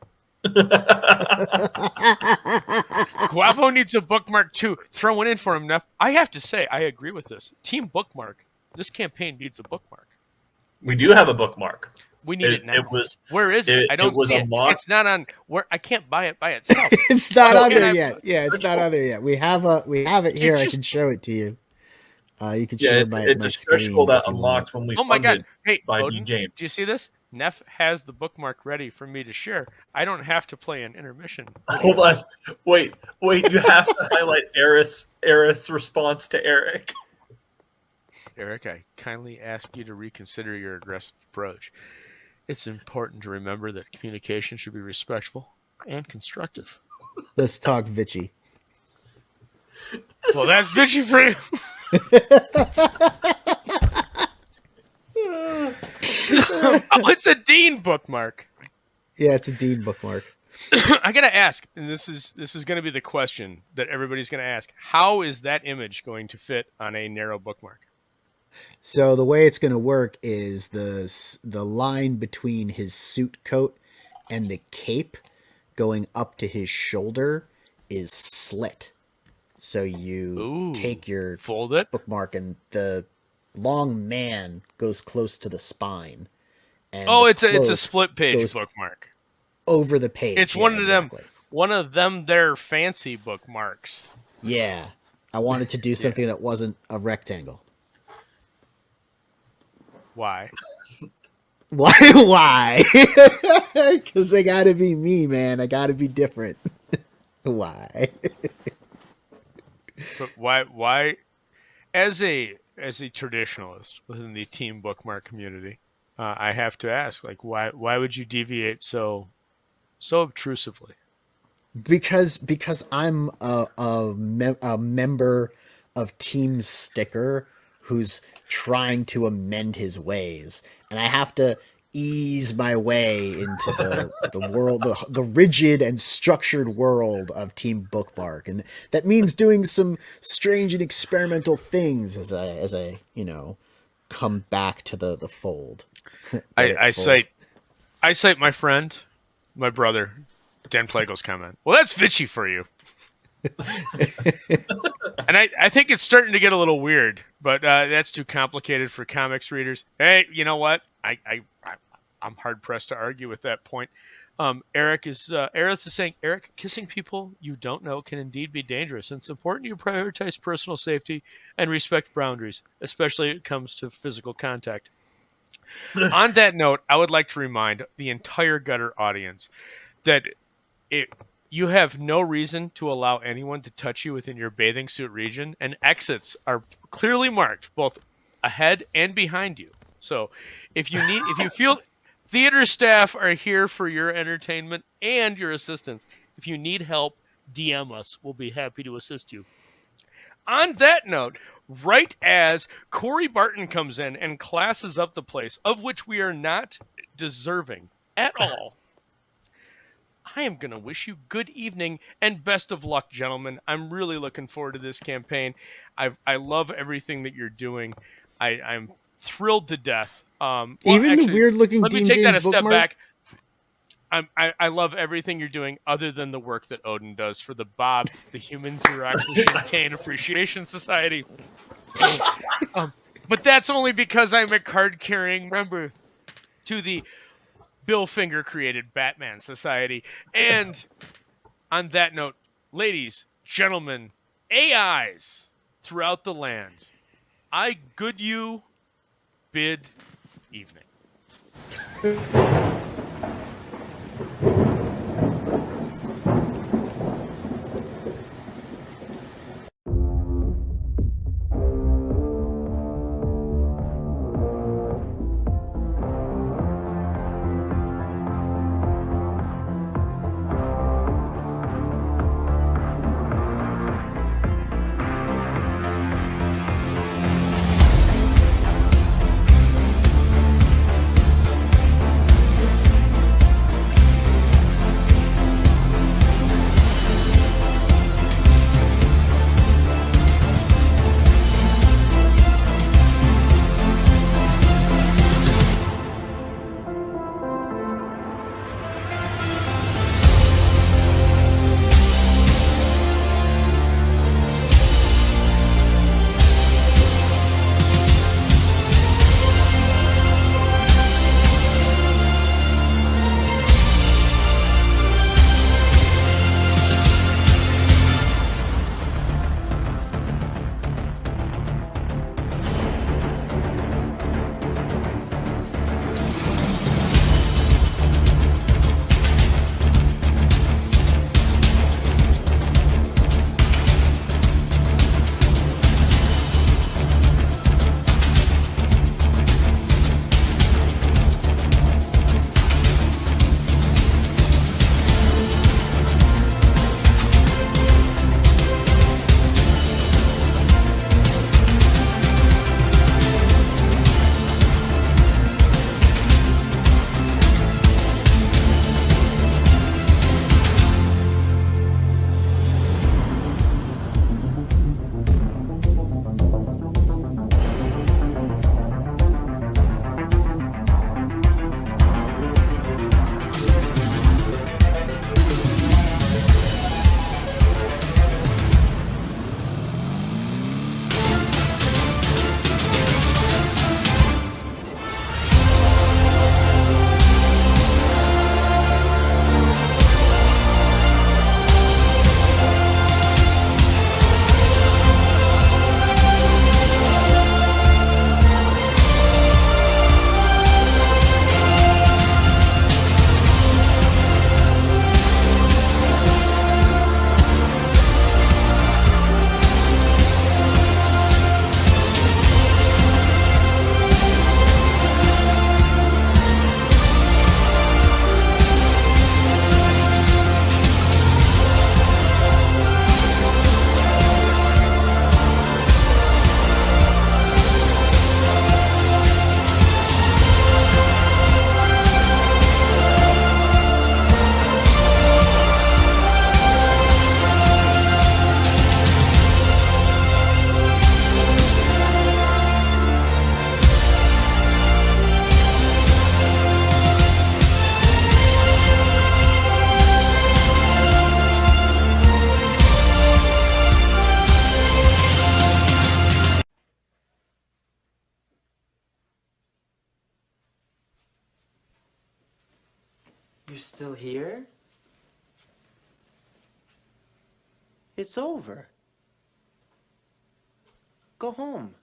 Guapo needs a bookmark too. Throw one in for him, Neff. I have to say, I agree with this. Team bookmark. This campaign needs a bookmark. We do have a bookmark. We need it now. Where is it? I don't see it. It's not on where I can't buy it by itself. It's not on there yet. Yeah, it's not on there yet. We have it here. I can show it to you. You can show it's a stretch goal that unlocked when we oh my god! Hey, by Oden, D. James. Do you see this? Neff has the bookmark ready for me to share. I don't have to play an intermission. Hold on. Wait. You have to highlight Aerith's response to Eric. Eric, I kindly ask you to reconsider your aggressive approach. It's important to remember that communication should be respectful and constructive. Let's talk Vichy. Well, that's Vichy for you. Oh, it's a Dean bookmark. Yeah, it's a Dean bookmark. I gotta ask, and this is going to be the question that everybody's going to ask: how is that image going to fit on a narrow bookmark? So the way it's going to work is the line between his suit coat and the cape going up to his shoulder is slit. So you take your fold it bookmark and the long man goes close to the spine. And it's a split page bookmark over the page. It's one of them their fancy bookmarks. Yeah, I wanted to do something that wasn't a rectangle. Why? Why? Because I gotta be me, man. I gotta be different. Why? But why? As a traditionalist within the team bookmark community, I have to ask, like, why would you deviate so obtrusively? Because I'm a member of Team Sticker who's trying to amend his ways, and I have to ease my way into the world, the rigid and structured world of Team Bookmark, and that means doing some strange and experimental things as I come back to the fold. I cite my friend, my brother, Dan Plagel's comment. Well, that's Vichy for you. And I think it's starting to get a little weird, but that's too complicated for comics readers. Hey, you know what? I'm hard pressed to argue with that point. Aerith is saying, Eric, kissing people you don't know can indeed be dangerous, and it's important you prioritize personal safety and respect boundaries, especially when it comes to physical contact. On that note, I would like to remind the entire Gutter audience that you have no reason to allow anyone to touch you within your bathing suit region, and exits are clearly marked both ahead and behind you. So if you feel theater staff are here for your entertainment and your assistance. If you need help, DM us. We'll be happy to assist you. On that note, right as Corey Barton comes in and classes up the place, of which we are not deserving at all, I am going to wish you good evening and best of luck, gentlemen. I'm really looking forward to this campaign. I love everything that you're doing. I'm thrilled to death. The weird-looking let me Dean take that James a step bookmark? back. I love everything you're doing other than the work that Oden does for the Bob, the Human Xerox Machine Cane Appreciation Society. But that's only because I'm a card-carrying member to the Bill Finger-created Batman Society. And on that note, ladies, gentlemen, AIs throughout the land, I bid evening. You're still here? It's over. Go home.